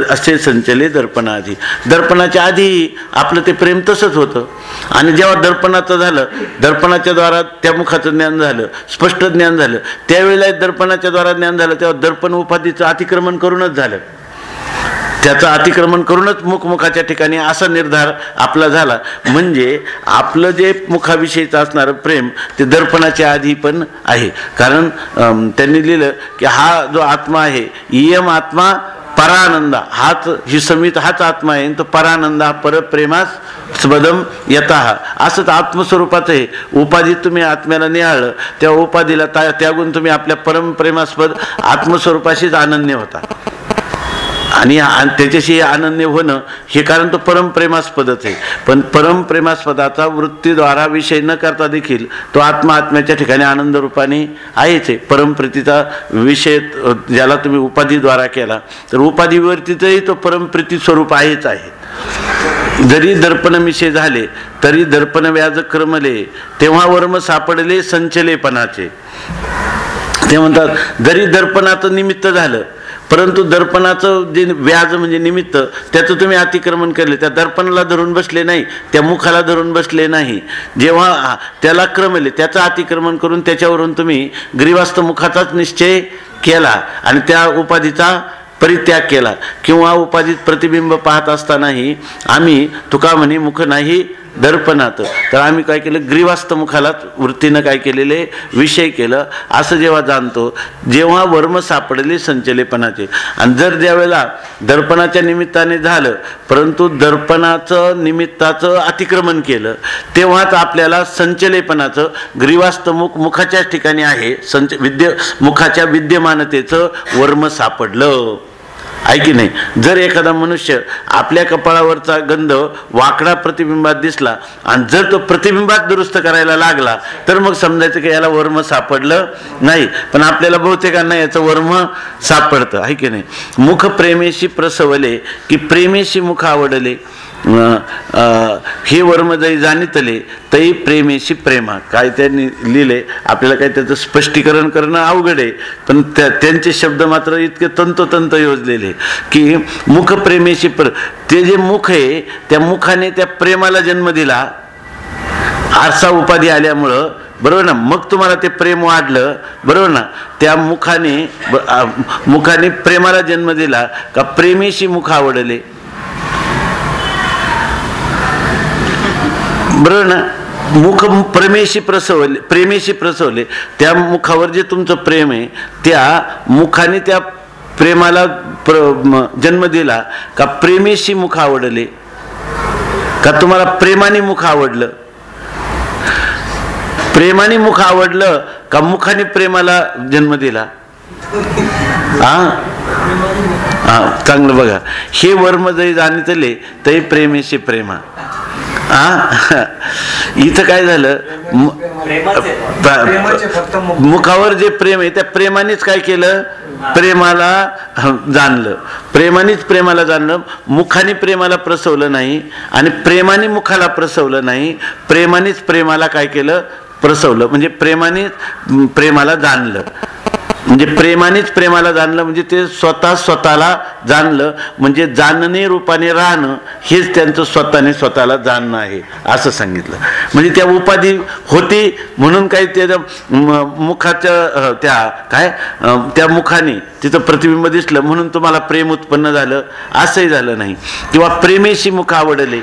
असे संचले दर्पणाआधी. दर्पणाच्या आधी आपलं ते प्रेम तसंच होतं, आणि जेव्हा दर्पणाचं झालं, दर्पणाच्या द्वारा त्या मुखाचं ज्ञान झालं, स्पष्ट ज्ञान झालं, त्यावेळेला दर्पणाच्या द्वारा ज्ञान झालं, तेव्हा दर्पण उपाधीचं अतिक्रमण करूनच झालं. त्याचं अतिक्रमण करूनच मुखाच्या ठिकाणी असा निर्धार आपला झाला. म्हणजे आपलं जे मुखाविषयीचं असणारं प्रेम ते दर्पणाच्या आधी पण आहे. कारण त्यांनी लिहिलं की हा जो आत्मा आहे, इयम आत्मा परानंदा, हाच ही समित हाच आत्मा आहे, तो परानंदा परप्रेमास स्पदम यतः, असंच आत्मस्वरूपाचं आहे. उपाधीत तुम्ही आत्म्याला निहाळलं, त्या उपाधीला त्यागून तुम्ही आपल्या परमप्रेमास्पद आत्मस्वरूपाशीच अनन्य होता, आणि त्याच्याशी अनन्य होणं हे कारण तो परमप्रेमास्पदच आहे. पण परमप्रेमास्पदाचा वृत्तीद्वारा विषय न करता देखील तो आत्म्याच्या ठिकाणी आनंद रूपाने आहेच आहे. परमप्रीतीचा विषय ज्याला तुम्ही उपाधीद्वारा केला, तर उपाधीवरतीचंही तो परमप्रीती स्वरूप आहेच आहे. जरी दर्पण मिशे झाले तरी दर्पण व्याज क्रमले, तेव्हा वर्म सापडले संचलेपणाचे. ते म्हणतात जरी दर्पणाचं निमित्त झालं, परंतु दर्पणाचं जे व्याज म्हणजे निमित्त, त्याचं तुम्ही अतिक्रमण केले, त्या दर्पणाला धरून बसले नाही, त्या मुखाला धरून बसले नाही. जेव्हा त्याला क्रमले, त्याचं अतिक्रमण करून त्याच्यावरून तुम्ही ग्रीवास्त मुखाचाच निश्चय केला आणि त्या उपाधीचा परित्याग केला, किंवा उपाधीत प्रतिबिंब पाहत असतानाही आम्ही तुका म्हणे मुख नाही दर्पणात, तर आम्ही काय केलं, ग्रीवास्त मुखालाच वृत्तीनं काय केलेले विषय केलं असं जेव्हा जाणतो, जेव्हा वर्म सापडले संचलेपणाचे. आणि जर ज्यावेळेला दर्पणाच्या निमित्ताने झालं, परंतु दर्पणाचं निमित्ताचं अतिक्रमण केलं, तेव्हाच आपल्याला संचलेपणाचं, ग्रीवास्त मुखाच्याच ठिकाणी आहे, मुखाच्या विद्यमानतेचं वर्म सापडलं आहे की नाही. जर एखादा मनुष्य आपल्या कपाळावरचा गंध वाकडा प्रतिबिंबात दिसला आणि जर तो प्रतिबिंबात दुरुस्त करायला लागला, तर मग समजायचं की याला वर्म सापडलं नाही. पण आपल्याला बहुतेकांना याचं वर्म सापडतं आहे की नाही. मुख प्रेमेशी प्रसवले की प्रेमेशी मुख आवडले, हे वर्म जरी जाणितले तई प्रेमेशी प्रेमा. काय त्यांनी लिहिले, आपल्याला काय त्याचं स्पष्टीकरण करणं अवघड आहे, पण त्यांचे शब्द मात्र इतके तंतोतंत योजलेले की मुख प्रेमेशी ते जे मुख आहे, त्या मुखाने त्या प्रेमाला जन्म दिला, आरसा उपाधी आल्यामुळं, बरोबर ना. मग तुम्हाला ते प्रेम वाढलं, बरोबर ना. त्या मुखाने प्रेमाला जन्म दिला का प्रेमेशी मुख आवडले, बरोबर ना. मुख प्रेमेशी प्रसवले, त्या मुखावर जे तुमचं प्रेम आहे, त्या मुखाने त्या प्रेमाला जन्म दिला का प्रेमेशी मुख आवडले, का तुम्हाला प्रेमाने मुख आवडलं, प्रेमाने मुख आवडलं का मुखाने प्रेमाला जन्म दिला. चांगलं बघा, हे वर्म जरी जाणितले तरी प्रेमेशी प्रेमा. इथं काय झालं, मुखावर जे प्रेम आहे त्या प्रेमानेच काय केलं, प्रेमाला जाणलं, प्रेमानेच प्रेमाला जाणलं. मुखाने प्रेमाला प्रसवलं नाही आणि प्रेमाने मुखाला प्रसवलं नाही, प्रेमानेच प्रेमाला काय केलं, प्रसवलं. म्हणजे प्रेमाने प्रेमाला जाणलं. म्हणजे प्रेमानेच प्रेमाला जाणलं म्हणजे ते स्वतःला जाणलं, म्हणजे जाणणे रूपाने राहणं हेच त्यांचं स्वतःला जाणणं आहे असं सांगितलं. म्हणजे त्या उपाधी होती म्हणून काही त्या मुखाच्या त्या मुखाने तिथं प्रतिबिंब दिसलं म्हणून तुम्हाला प्रेम उत्पन्न झालं असंही झालं नाही. किंवा प्रेमेशी मुख आवडले,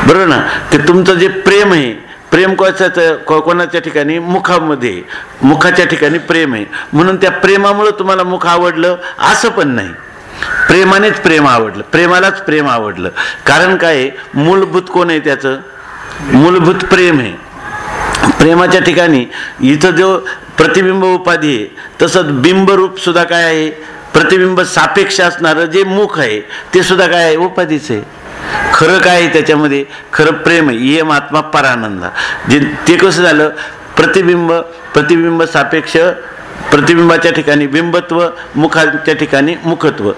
बरोबर ना, की तुमचं जे प्रेम आहे, प्रेम कोणाच्या ठिकाणी मुखामध्ये, मुखाच्या ठिकाणी प्रेम आहे म्हणून त्या प्रेमामुळे तुम्हाला मुख आवडलं असं पण नाही. प्रेमानेच प्रेम आवडलं, प्रेमालाच प्रेम आवडलं. कारण काय, मूलभूत कोण आहे त्याचं, मूलभूत प्रेम आहे. प्रेमाच्या ठिकाणी इथं जो प्रतिबिंब उपाधी आहे तसंच बिंबरूप सुद्धा काय आहे, प्रतिबिंब सापेक्ष असणारं जे मुख आहे ते सुद्धा काय आहे, उपाधीच आहे. खरं काय आहे त्याच्यामध्ये, खरं प्रेम आहे. ये आत्मा परानंदा. जे ते कसं झालं, प्रतिबिंब सापेक्ष, प्रतिबिंबाच्या ठिकाणी बिंबत्व, मुखाच्या ठिकाणी मुखत्व,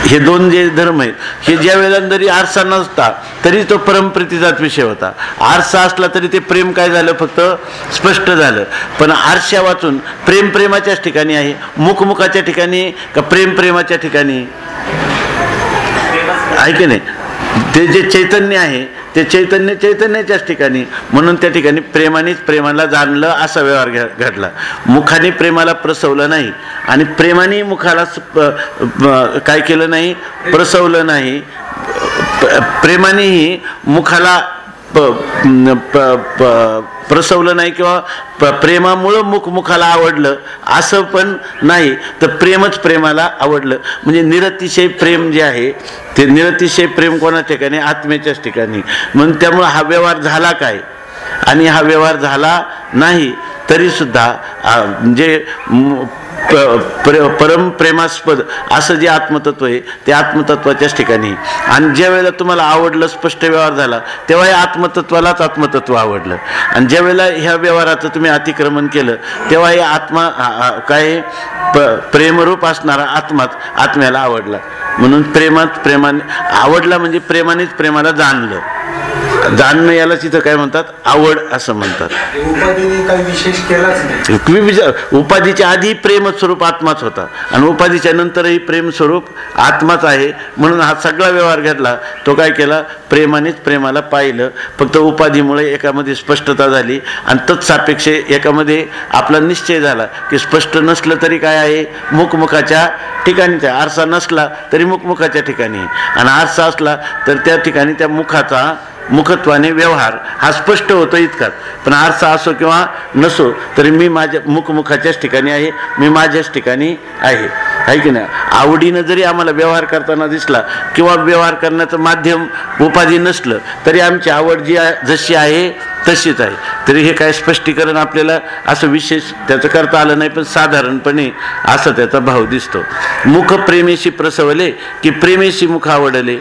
हे दोन जे धर्म आहेत हे ज्या वेळेला जरी आरसा नसता तरी तो परमप्रीतीचाच विषय होता. आरसा असला तरी ते प्रेम काय झालं, फक्त स्पष्ट झालं. पण आरशा वाचून प्रेम प्रेमाच्याच ठिकाणी आहे, मुखाच्या ठिकाणी का प्रेम प्रेमाच्या ठिकाणी आहे की नाही. ते जे चैतन्य आहे ते चैतन्याच्याच ठिकाणी, म्हणून त्या ठिकाणी प्रेमानेच प्रेमाला जाणलं असा व्यवहार घडला. मुखाने प्रेमाला प्रसवलं नाही आणि प्रेमाने मुखाला काय केलं नाही, प्रसवलं नाही. प्रेमानेही मुखाला प्रसवलं नाही किंवा प्रेमामुळं मुखाला आवडलं असं पण नाही, तर प्रेमच प्रेमाला आवडलं. म्हणजे निरतिशय प्रेम जे आहे ते निरतिशय प्रेम कोणाच्या ठिकाणी, आत्म्याच्याच ठिकाणी. म्हणून त्यामुळं हा व्यवहार झाला काय, आणि हा व्यवहार झाला नाही तरी सुद्धा जे परम प्रेमास्पद असं जे आत्मतत्व आहे ते आत्मतत्वाच्याच ठिकाणी. आणि ज्या वेळेला तुम्हाला आवडलं, स्पष्ट व्यवहार झाला, तेव्हा या आत्मतत्वालाच आत्मतत्व आवडलं. आणि ज्या वेळेला ह्या व्यवहाराचं तुम्ही अतिक्रमण केलं तेव्हा हे आत्मा काय प्रेमरूप असणारा आत्माच आत्म्याला आवडला. म्हणून प्रेमाने आवडला म्हणजे प्रेमानेच प्रेमाला जाणलं. जाणणं याला तिथं काय म्हणतात, आवड असं म्हणतात. उपाधीने काही विशेष केलाच नाही. उपाधीच्या आधी प्रेम स्वरूप आत्माच होता आणि उपाधीच्या नंतरही प्रेम स्वरूप आत्माच आहे. म्हणून हा सगळा व्यवहार घडला. तो काय केला, प्रेमानेच प्रेमाला पाहिलं. फक्त उपाधीमुळे एकामध्ये स्पष्टता झाली आणि तत्सापेक्ष एकामध्ये आपला निश्चय झाला की स्पष्ट नसलं तरी काय आहे, मुखाच्या ठिकाणी. आरसा नसला तरी मुखाच्या ठिकाणी, आणि आरसा असला तर त्या ठिकाणी त्या मुखत्वाने व्यवहार हा स्पष्ट होतो इतकाच. पण आरसा असो किंवा नसो तरी मी माझ्या मुखाच्याच ठिकाणी आहे, मी माझ्याच ठिकाणी आहे की नाही. आवडीनं जरी आम्हाला व्यवहार करताना दिसला किंवा व्यवहार करण्याचं माध्यम उपाधी नसलं तरी आमची आवड जी जशी आहे तशीच आहे. तरी हे काय स्पष्टीकरण आपल्याला असं विशेष त्याचं करता आलं नाही, पण साधारणपणे असं त्याचा भाव दिसतो. मुख प्रेमेशी प्रसवले की प्रेमेशी मुख आवडले,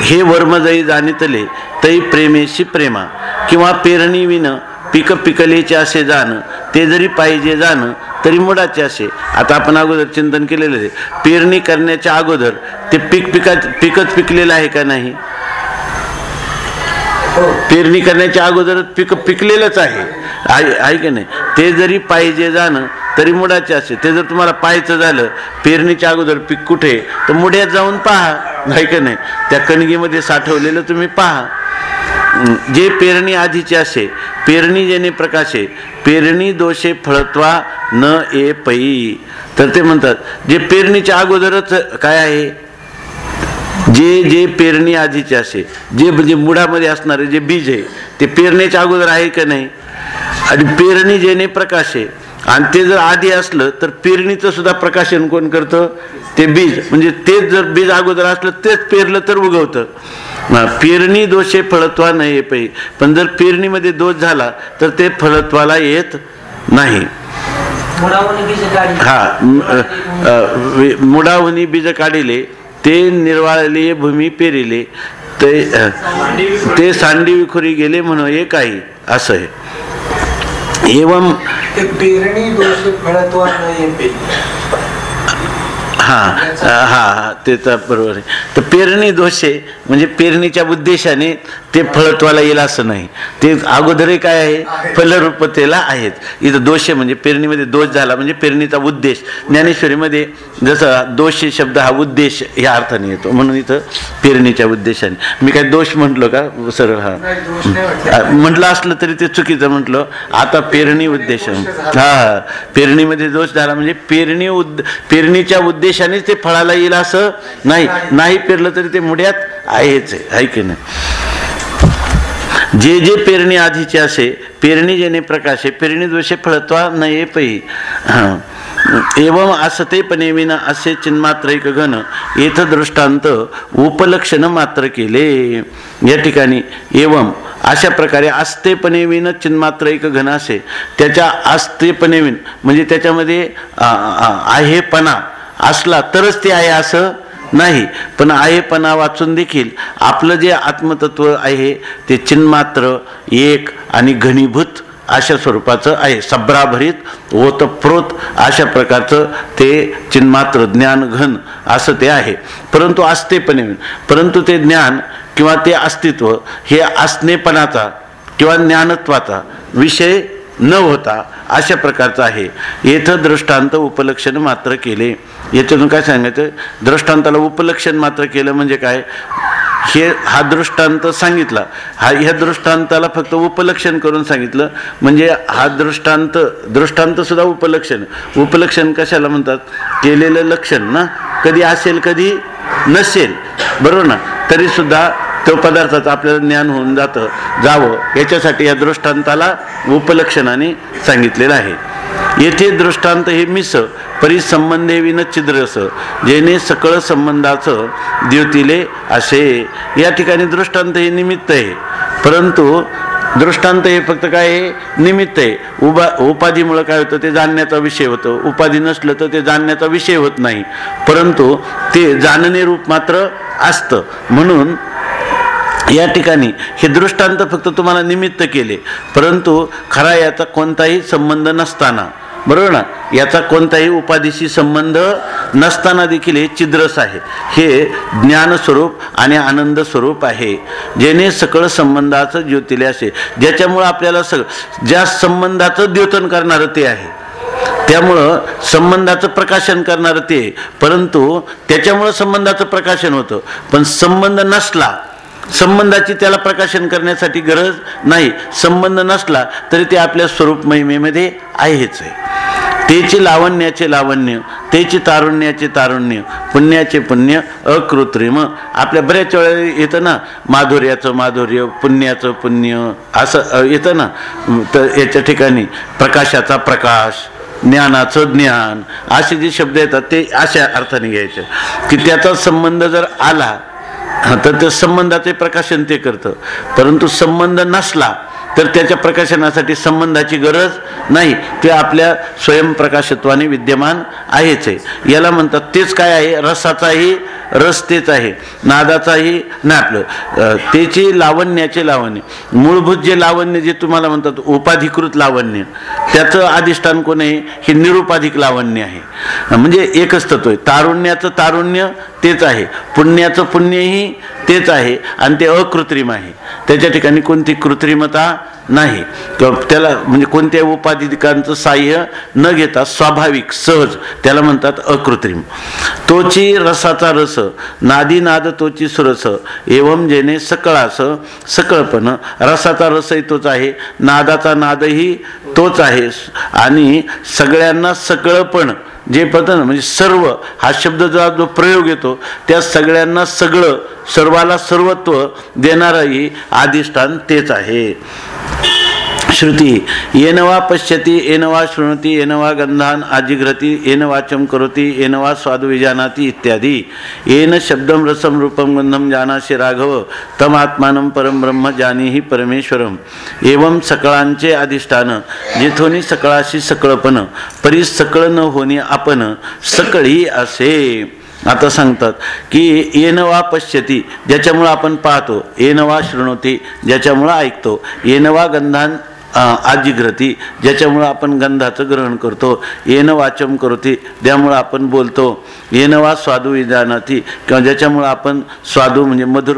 हे वर्मजई जाणितले तै प्रेमेशी प्रेमा. किंवा पेरणी विन पिक पिकलेचे असे जाण, ते जरी पाहिजे जाण तरी मुडाचे असे. आता आपण अगोदर चिंतन केलेलं आहे, पेरणी करण्याच्या अगोदर ते पिकच पिकलेलं आहे का नाही. पेरणी करण्याच्या अगोदर पीक पिकलेलंच आहे की नाही. ते जरी पाहिजे जाणं तरी मुडाचे असे. ते जर तुम्हाला पाहायचं झालं पेरणीच्या अगोदर पीक कुठे, तर मुड्यात जाऊन पहा, नाही का नाही. त्या कणगीमध्ये साठवलेलं तुम्ही पहा. जे पेरणी आधीचे असे, पेरणी जेणे प्रकाशे, पेरणी दोषे फळत्वा न ए पै. तर ते म्हणतात जे पेरणीच्या अगोदरच काय आहे, जे पेरणी आधीचे असे, जे म्हणजे मुळामध्ये असणारे जे बीज आहे ते पेरणीच्या अगोदर आहे का नाही. आणि पेरणी जेणे प्रकाशे, आणि ते जर आधी असलं तर पेरणीचं सुद्धा प्रकाशन कोण करतं, ते बीज. म्हणजे तेच जर बीज अगोदर असलं तेच पेरलं तर उगवतं. पेरणी दोषे फळत्वा न ये पै. पण जर पेरणीमध्ये दोष झाला तर ते फळत्वाला येत नाही. मुडावणी बीज काढिले ते निर्वाळले भूमी पेरिले, ते सांडी विखुरी गेले म्हणून हे काही असं आहे. एवं पेरणी दोष फळत्वा न ये पै. हा ते तर बरोबर आहे. तर पेरणी दोष आहे म्हणजे पेरणीच्या उद्देशाने ते फळत्वाला येईल असं नाही, ते अगोदरही काय आहे फलरूपतेला आहेत. इथं दोष म्हणजे पेरणीमध्ये दोष झाला म्हणजे पेरणीचा उद्देश. ज्ञानेश्वरीमध्ये जसा दोष शब्द हा उद्देश ह्या अर्थाने येतो, म्हणून इथं पेरणीच्या उद्देशाने. मी काय दोष म्हटलो का सरळ? हा म्हटलं असलं तरी ते चुकीचं म्हटलं. आता पेरणी उद्देश, हा पेरणीमध्ये दोष झाला म्हणजे पेरणीच्या उद्देशानेच ते फळाला येईल असं नाही पेरलं तरी ते मुड्यात आहेच आहे की नाही. जे पेरणी आधीचे असे पेरणी जेणे प्रकाशे पेरणी दोषे फळत्वा न ये पै. एवं असते पणेविना असे चिन्मात्रैक घन येथ दृष्टांत उपलक्षण मात्र केले. या ठिकाणी एवं अशा प्रकारे आस्तेपणेविन चिन्मात्रैक घन असे त्याच्या आस्तेपणेविन म्हणजे त्याच्यामध्ये आहेपणा असला तरच ते आहे असं नाही, पण आहेपणा वाचून देखील आपलं जे आत्मतत्व आहे ते चिन्मात्र एक आणि घनीभूत अशा स्वरूपाचं आहे. सभ्राभरीत ओतप्रोत अशा प्रकारचं ते चिन्मात्र ज्ञान घन असं ते आहे. परंतु असतेपणे परंतु ते ज्ञान किंवा ते अस्तित्व हे असणेपणाचा किंवा ज्ञानत्वाचा विषय न होता अशा प्रकारचं आहे. येथं दृष्टांत उपलक्षण मात्र केले. याच्यातून काय सांगायचं? दृष्टांताला उपलक्षण मात्र केलं म्हणजे काय? हा दृष्टांत सांगितला, ह्या दृष्टांताला फक्त उपलक्षण करून सांगितलं म्हणजे हा दृष्टांत सुद्धा उपलक्षण कशाला म्हणतात? केलेलं लक्षण ना, कधी असेल कधी नसेल, बरोबर ना, तरी सुद्धा तो पदार्थाचं आपल्याला ज्ञान होऊन जावं याच्यासाठी या दृष्टांताला उपलक्षणाने सांगितलेलं आहे. येथे दृष्टांत हे मिस परिसंबंधे विन छिद्रस जेणे सकळ संबंधाचं द्योतिले असे. या ठिकाणी दृष्टांत हे निमित्त आहे, परंतु दृष्टांत हे फक्त काय आहे? निमित्त आहे. उपाधीमुळे काय होतं? ते जाणण्याचा विषय होतो. उपाधी नसलं तर ते जाणण्याचा विषय होत नाही, परंतु ते जाणणे रूप मात्र असतं. म्हणून या ठिकाणी हे दृष्टांत फक्त तुम्हाला निमित्त केले, परंतु खरा याचा कोणताही संबंध नसताना, बरोबर ना, याचा कोणताही उपाधीशी संबंध नसताना देखील हे छिद्रस आहे. हे ज्ञानस्वरूप आणि आनंद स्वरूप आहे. जेणे सकळ संबंधाचं ज्योतिले असे, ज्याच्यामुळं आपल्याला ज्या संबंधाचं द्योतन करणारं ते आहे, त्यामुळं संबंधाचं प्रकाशन करणारं ते, परंतु त्याच्यामुळं संबंधाचं प्रकाशन होतं. पण संबंध नसला, संबंधाची त्याला प्रकाशन करण्यासाठी गरज नाही. संबंध नसला तरी ते आपल्या स्वरूप महिमेमध्ये आहेच आहे. तेचे लावण्याचे लावण्य, तेचे तारुण्याचे तारुण्य, पुण्याचे पुण्य अकृत्रिम. आपल्या बऱ्याच वेळेला येतं ना माधुर्याचं माधुर्य, पुण्याचं पुण्य असं येतं ना. तर याच्या ठिकाणी प्रकाशाचा प्रकाश, ज्ञानाचं ज्ञान असे जे शब्द येतात ते अशा अर्थाने घ्यायचे की त्याचा संबंध जर आला तर त्या संबंधाचे प्रकाशन ते करतं, परंतु संबंध नसला तर त्याच्या प्रकाशनासाठी संबंधाची गरज नाही. ते आपल्या स्वयंप्रकाशत्वाने विद्यमान आहेच आहे. याला म्हणतात तेच काय आहे? रसाचाही रस तेच आहे, नादाचाही नाही आपलं त्याची लावण्याचे लावण्य. मूलभूत जे लावण्य जे तुम्हाला म्हणतात उपाधिकृत लावण्य, त्याचं अधिष्ठान कोण आहे? हे निरुपाधिक लावण्य आहे. म्हणजे एकच तत्व आहे. तारुण्याचं तारुण्य तेच आहे, पुण्याचं पुण्यही तेच आहे आणि ते अकृत्रिम आहे. त्याच्या ठिकाणी कोणती कृत्रिमता नाही, त्याला म्हणजे कोणत्या उपाधिकांचं साह्य न घेता स्वाभाविक सहज त्याला म्हणतात अकृत्रिम. तोची रसाचा रस, नादी नाद तोची सुरस, एवं जेणे सकळास सकळपण. रसाचा रसही तोच आहे, नादाचा नादही तोच आहे आणि सगळ्यांना सगळंपण जे पद्धत म्हणजे सर्व हा शब्द जो प्रयोग येतो त्या सगळ्यांना सगळं, सर्वाला सर्वत्व देणारही अधिष्ठान तेच आहे. श्रुती येन वा पश्यति येन वा शृणोति येन वा गंधान आजिघ्रति येन वाचं करोति येन वा स्वादु विजानाति इत्यादी. येन शब्दम रसम रूपम गंधम जानासि राघव तम आत्मानं परम ब्रह्म जानीहि परमेश्वरम. एवं सकळांचे अधिष्ठान जेथोनी सकळाशी सकळपण, परी सकळ न होणे आपण सकळी असे. आता सांगतात की येन वा पश्यति ज्याच्यामुळं आपण पाहतो, येन वा शृणोति ज्याच्यामुळं ऐकतो, येन वा गंधान आजिघ्रती, ज्याच्यामुळं आपण गंधाचं ग्रहण करतो. येन वाचम करोती, त्यामुळं आपण बोलतो. येन वा स्वादू विजानाती, किंवा ज्याच्यामुळं आपण स्वादू म्हणजे मधुर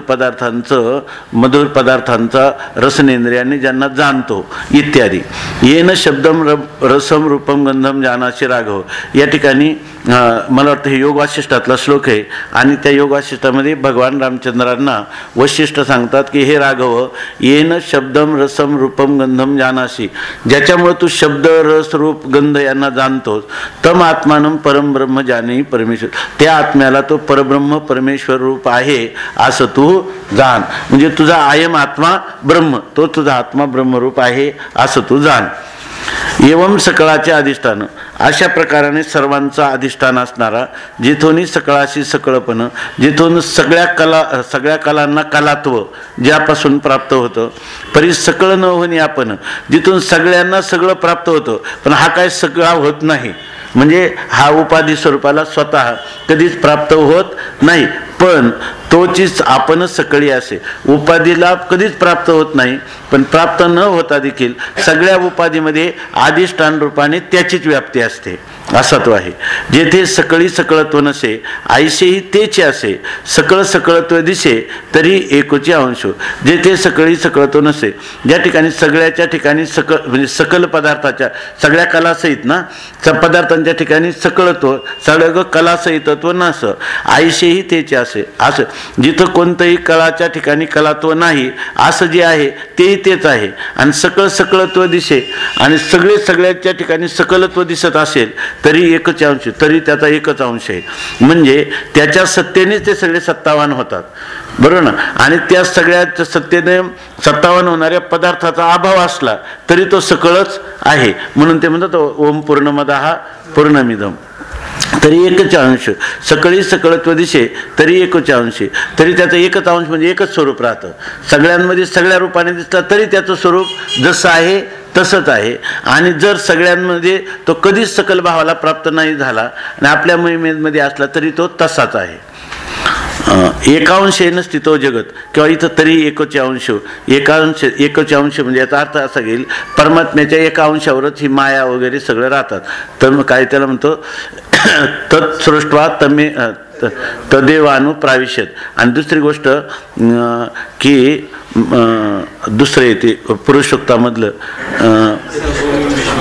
पदार्थांचा रसनेंद्रियांनी ज्यांना जाणतो इत्यादी. येन शब्दम रसम रूपम गंधम जानाशी राघव, या ठिकाणी मला वाटतं हे योग वासिष्ठातला श्लोक आहे. आणि त्या योग वासिष्ठामध्ये भगवान रामचंद्रांना वशिष्ठ सांगतात की हे राघव, येन शब्दम रसम रूपम गंधम जानासी, ज्याच्यामुळे तू शब्द रस रूप गंध यांना जाणतोस, तम आत्मानम परम ब्रह्म जाने परमेश्वर, त्या आत्म्याला तो परब्रह्म परमेश्वर रूप आहे असं तू जाण. म्हणजे तुझा आयम आत्मा ब्रह्म, तो तुझा आत्मा ब्रह्मरूप आहे असं तू जाण. एवम सकळाचे अधिष्ठान, अशा प्रकाराने सर्वांचा अधिष्ठान असणारा, जिथूनही सकळाशी सकळपण, जिथून सगळ्या कलांना कलात्व ज्यापासून प्राप्त होतं, परी सकळ न होणे आपण, जिथून सगळ्यांना सगळं प्राप्त होतं पण हा काय सगळा होत नाही. म्हणजे हा उपाधी स्वरूपाला स्वतः कधीच प्राप्त होत नाही, पण तोचीच आपणच सकळी असे. उपाधीला कधीच प्राप्त होत नाही, पण प्राप्त न होता देखील सगळ्या उपाधीमध्ये अधिष्ठान रूपाने त्याचीच व्याप्ती असते, असा तो आहे. जेथे सकळी सकळत्व नसे, आयशेही तेचे असे, सकळ सकळत्व दिसे तरी एकोची अंश. जेथे सकळी सकळत्व नसे, ज्या ठिकाणी सगळ्याच्या ठिकाणी म्हणजे सकल पदार्थाच्या सगळ्या कलासहित ना, पदार्थांच्या ठिकाणी सकळत्व सगळं कलासहितत्व नसं, आयशेही तेचे असे. असं जिथं कोणतंही कलाच्या ठिकाणी कलात्व नाही असं जे आहे तेही तेच आहे. आणि सकळ सकळत्व दिसे आणि सगळ्याच्या ठिकाणी सकलत्व दिसत असेल तरी एकच अंश, तरी त्याचा एकच अंश आहे. म्हणजे त्याच्या सत्तेनेच ते सगळे सत्तावान होतात, बरोबर ना. आणि त्या सगळ्या सत्तेने सत्तावान होणाऱ्या पदार्थाचा अभाव असला तरी तो सकळच आहे. म्हणून ते म्हणतात ओम पूर्णमदः पूर्णमिदम, तरी एकच अंश. सकळी सकळत्व दिसे तरी एकच अंश, तरी त्याचं एकच अंश म्हणजे एकच स्वरूप राहतं. सगळ्यांमध्ये सगळ्या रूपाने दिसला तरी त्याचं स्वरूप जसं आहे तसंच आहे. आणि जर सगळ्यांमध्ये तो कधीच सकल भावाला प्राप्त नाही झाला आणि आपल्या महिमेमध्ये असला तरी तो तसाच आहे. एकांश नसती तो जगत, किंवा इथं तरी एकोचे अंश. एकोचे अंश म्हणजे याचा अर्थ असा घेईल, परमात्म्याच्या एका अंशावरच ही माया वगैरे सगळं राहतात. तर काय त्याला म्हणतो तत्सृष्ट्वा तदेवानु प्राविशत. आणि दुसरी गोष्ट की दुसरं येते पुरुषोक्तामधलं,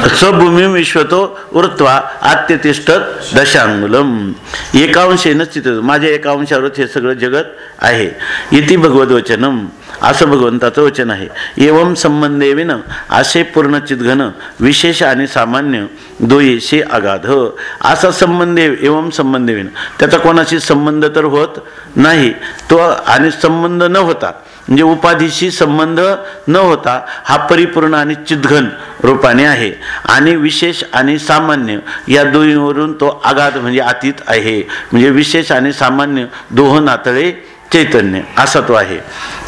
स्वभूमी विश्वतो वृत्वा आत्यतिष्ठत दशांगुलम. एकांशे नसती, माझ्या एका अंशावरच हे सगळं जगत आहे. इति भगवद्वचनम, असं भगवंताचं वचन आहे. एवम संबंधेविन, असे पूर्णचित घन, विशेष आणि सामान्य दोयेशे अगाध. असा संबंध एवम संबंधेविन, त्याचा कोणाशी संबंध तर होत नाही तो, आणि संबंध न होता म्हणजे उपाधीशी संबंध न होता हा परिपूर्ण आणि चिद्घन रूपाने आहे. आणि विशेष आणि सामान्य या दोन्हीवरून तो अगाध म्हणजे अतीत आहे. म्हणजे विशेष आणि सामान्य दोह नातळे चैतन्य असा तो आहे.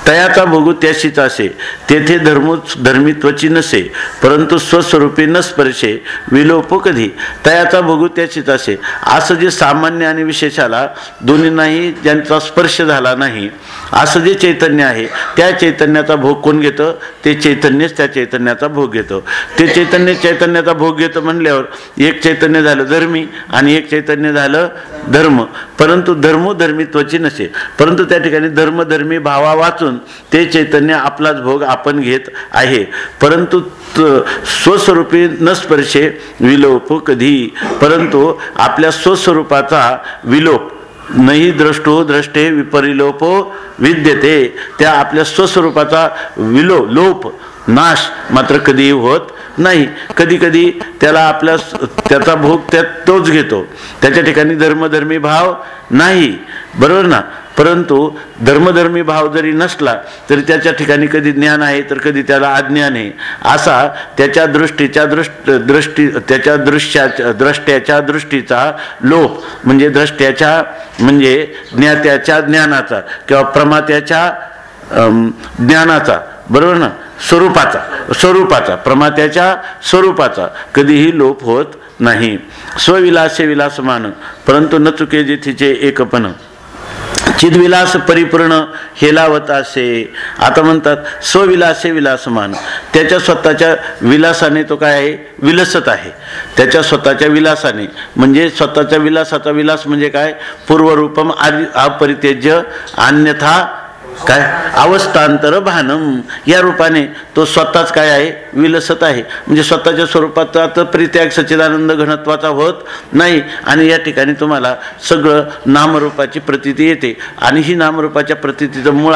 तयाचा भोगू त्याशीच असे, तेथे धर्मित्वची नसे, परंतु स्वस्वरूपी न स्पर्शे विलोप कधी. तयाचा भोगू त्याशीच असे, असं जे सामान्य आणि विशेषाला दोन्हींनाही ज्यांचा स्पर्श झाला नाही असं जे चैतन्य आहे, त्या चैतन्याचा भोग कोण घेतं? ते चैतन्यच त्या चैतन्याचा भोग घेतं. ते चैतन्याचा भोग घेतं म्हणल्यावर एक चैतन्य झालं धर्मी आणि एक चैतन्य झालं धर्म. परंतु धर्मित्वाची नसे, परंतु त्या ठिकाणी धर्मी भावा वाचून ते चैतन्य आपलाच भोग आपण घेत आहे. परंतु स्वस्वरूपी न स्पर्शे विलोप कधी, परंतु आपल्या स्वस्वरूपाचा विलोप नाही द्रष्टो द्रष्टे विपरिलोपो विद्यते. त्या आपल्या स्वस्वरूपाचा लोप नाश मात्र कधीही होत नाही. कधी कधी त्याचा भोग तोच घेतो, त्याच्या ठिकाणी धर्मी भाव नाही, बरोबर ना. परंतु धर्मधर्मी भाव जरी नसला तरी त्याच्या ठिकाणी कधी ज्ञान आहे तर कधी त्याला अज्ञान आहे. असा त्याच्या द्रष्ट्याच्या दृष्टीचा लोप म्हणजे ज्ञात्याच्या ज्ञानाचा किंवा प्रमात्याच्या ज्ञानाचा, बरोबर ना, स्वरूपाचा प्रमात्याच्या स्वरूपाचा कधीही लोप होत नाही. स्वविलासे विलासमान, परंतु न चुके जेथीचे एकपण. चिद्विलास परिपूर्ण हेलावत असे. आता म्हणतात स्वविलासे विलासमान, त्याच्या स्वतःच्या विलासाने तो काय आहे, विलसत आहे. त्याच्या स्वतःच्या विलासाने म्हणजे स्वतःच्या विलासाचा विलास म्हणजे काय, पूर्वरूपम अपरित्यज्य अन्यथा काय अवस्थांतर भानम, या रूपाने तो स्वतःच काय आहे, विलसत आहे. म्हणजे स्वतःच्या स्वरूपाचा तर परित्याग सच्चिदानंद घनत्वाचा होत नाही. आणि या ठिकाणी तुम्हाला सगळं नामरूपाची प्रतीती येते. आणि ही नामरूपाच्या प्रतीतीचं मूळ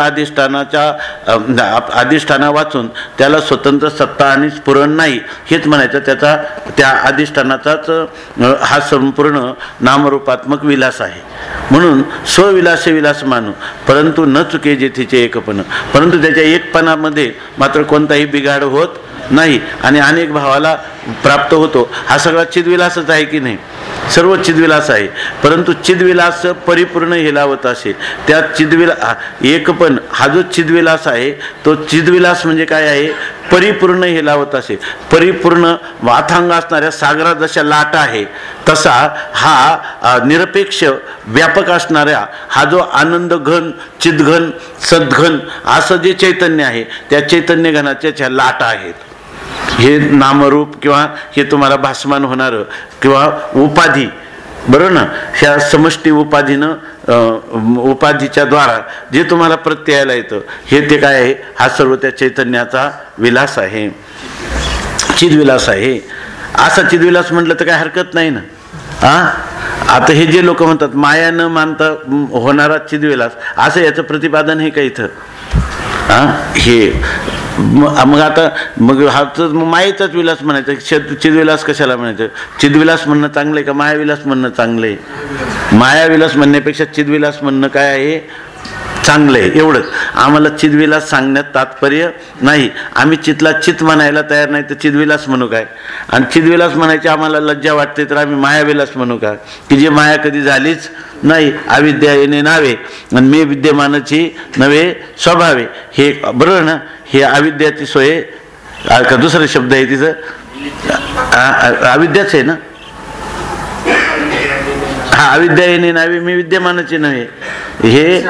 अधिष्ठाना वाचून त्याला स्वतंत्र सत्ता आणि स्फुरण नाही हेच म्हणायचं. त्याचा त्या अधिष्ठानाचाच हा संपूर्ण नामरूपात्मक विलास आहे. म्हणून स्वविलासे विलास मानू, परंतु न चुके जेथेचे एकपण, परंतु त्याच्या एकपणामध्ये मात्र कोणताही बिघाड होत नाही आणि अनेक भावाला प्राप्त होतो. हा सगळा चिद्विलासच आहे की नाही, सर्व चिद्विलास आहे. परंतु चिद्विलास परिपूर्ण हेलावत असेल. त्या एकपण हा जो चिद्विलास आहे तो चिद्विलास म्हणजे काय आहे, परिपूर्ण हेलावत असेल. परिपूर्ण वाथांग असणाऱ्या सागरात जशा लाटा आहे तसा हा निरपेक्ष व्यापक असणाऱ्या हा जो आनंद घन चिद्घन सद्घन असं जे चैतन्य आहे त्या चैतन्य घनाच्या लाटा आहेत. हे नामरूप किंवा हे तुम्हाला भासमान होणारं किंवा उपाधी, बरोबर ना, ह्या समष्टी उपाधीच्या द्वारा जे तुम्हाला प्रत्ययाला येतं हे ते काय आहे, हा सर्व त्या चैतन्याचा विलास आहे, चिद्विलास आहे. असा चिद्विलास म्हटलं तर काय हरकत नाही ना. आता हे जे लोक म्हणतात माया न मानता होणारा चिद्विलास, असं याचं प्रतिपादन आहे का इथं? हे मग आता मग हा तर मायेचाच विलास म्हणायचा. चिद्विलास कशाला म्हणायचं? चिद्विलास म्हणणं चांगलं आहे का मायाविलास म्हणणं चांगलं आहे? मायाविलास म्हणण्यापेक्षा चिद्विलास म्हणणं काय आहे, चांगलं आहे. एवढंच. आम्हाला चिद्विलास सांगण्यात तात्पर्य नाही. आम्ही चितला चित म्हणायला तयार नाही तर चिद्विलास म्हणू काय? आणि चिद्विलास म्हणायची आम्हाला लज्जा वाटते तर आम्ही मायाविलास म्हणू का, की जे माया कधी झालीच नाही. अविद्या येणे नावे आणि मे विद्यमानाची नवे स्वभावे, हे बरोबर ना. हे अविद्याची सोय का दुसरा शब्द आहे तिचं, अविद्याच आहे ना. हा, अविद्या येणे नावे मी विद्यमानाचे नव्हे, हे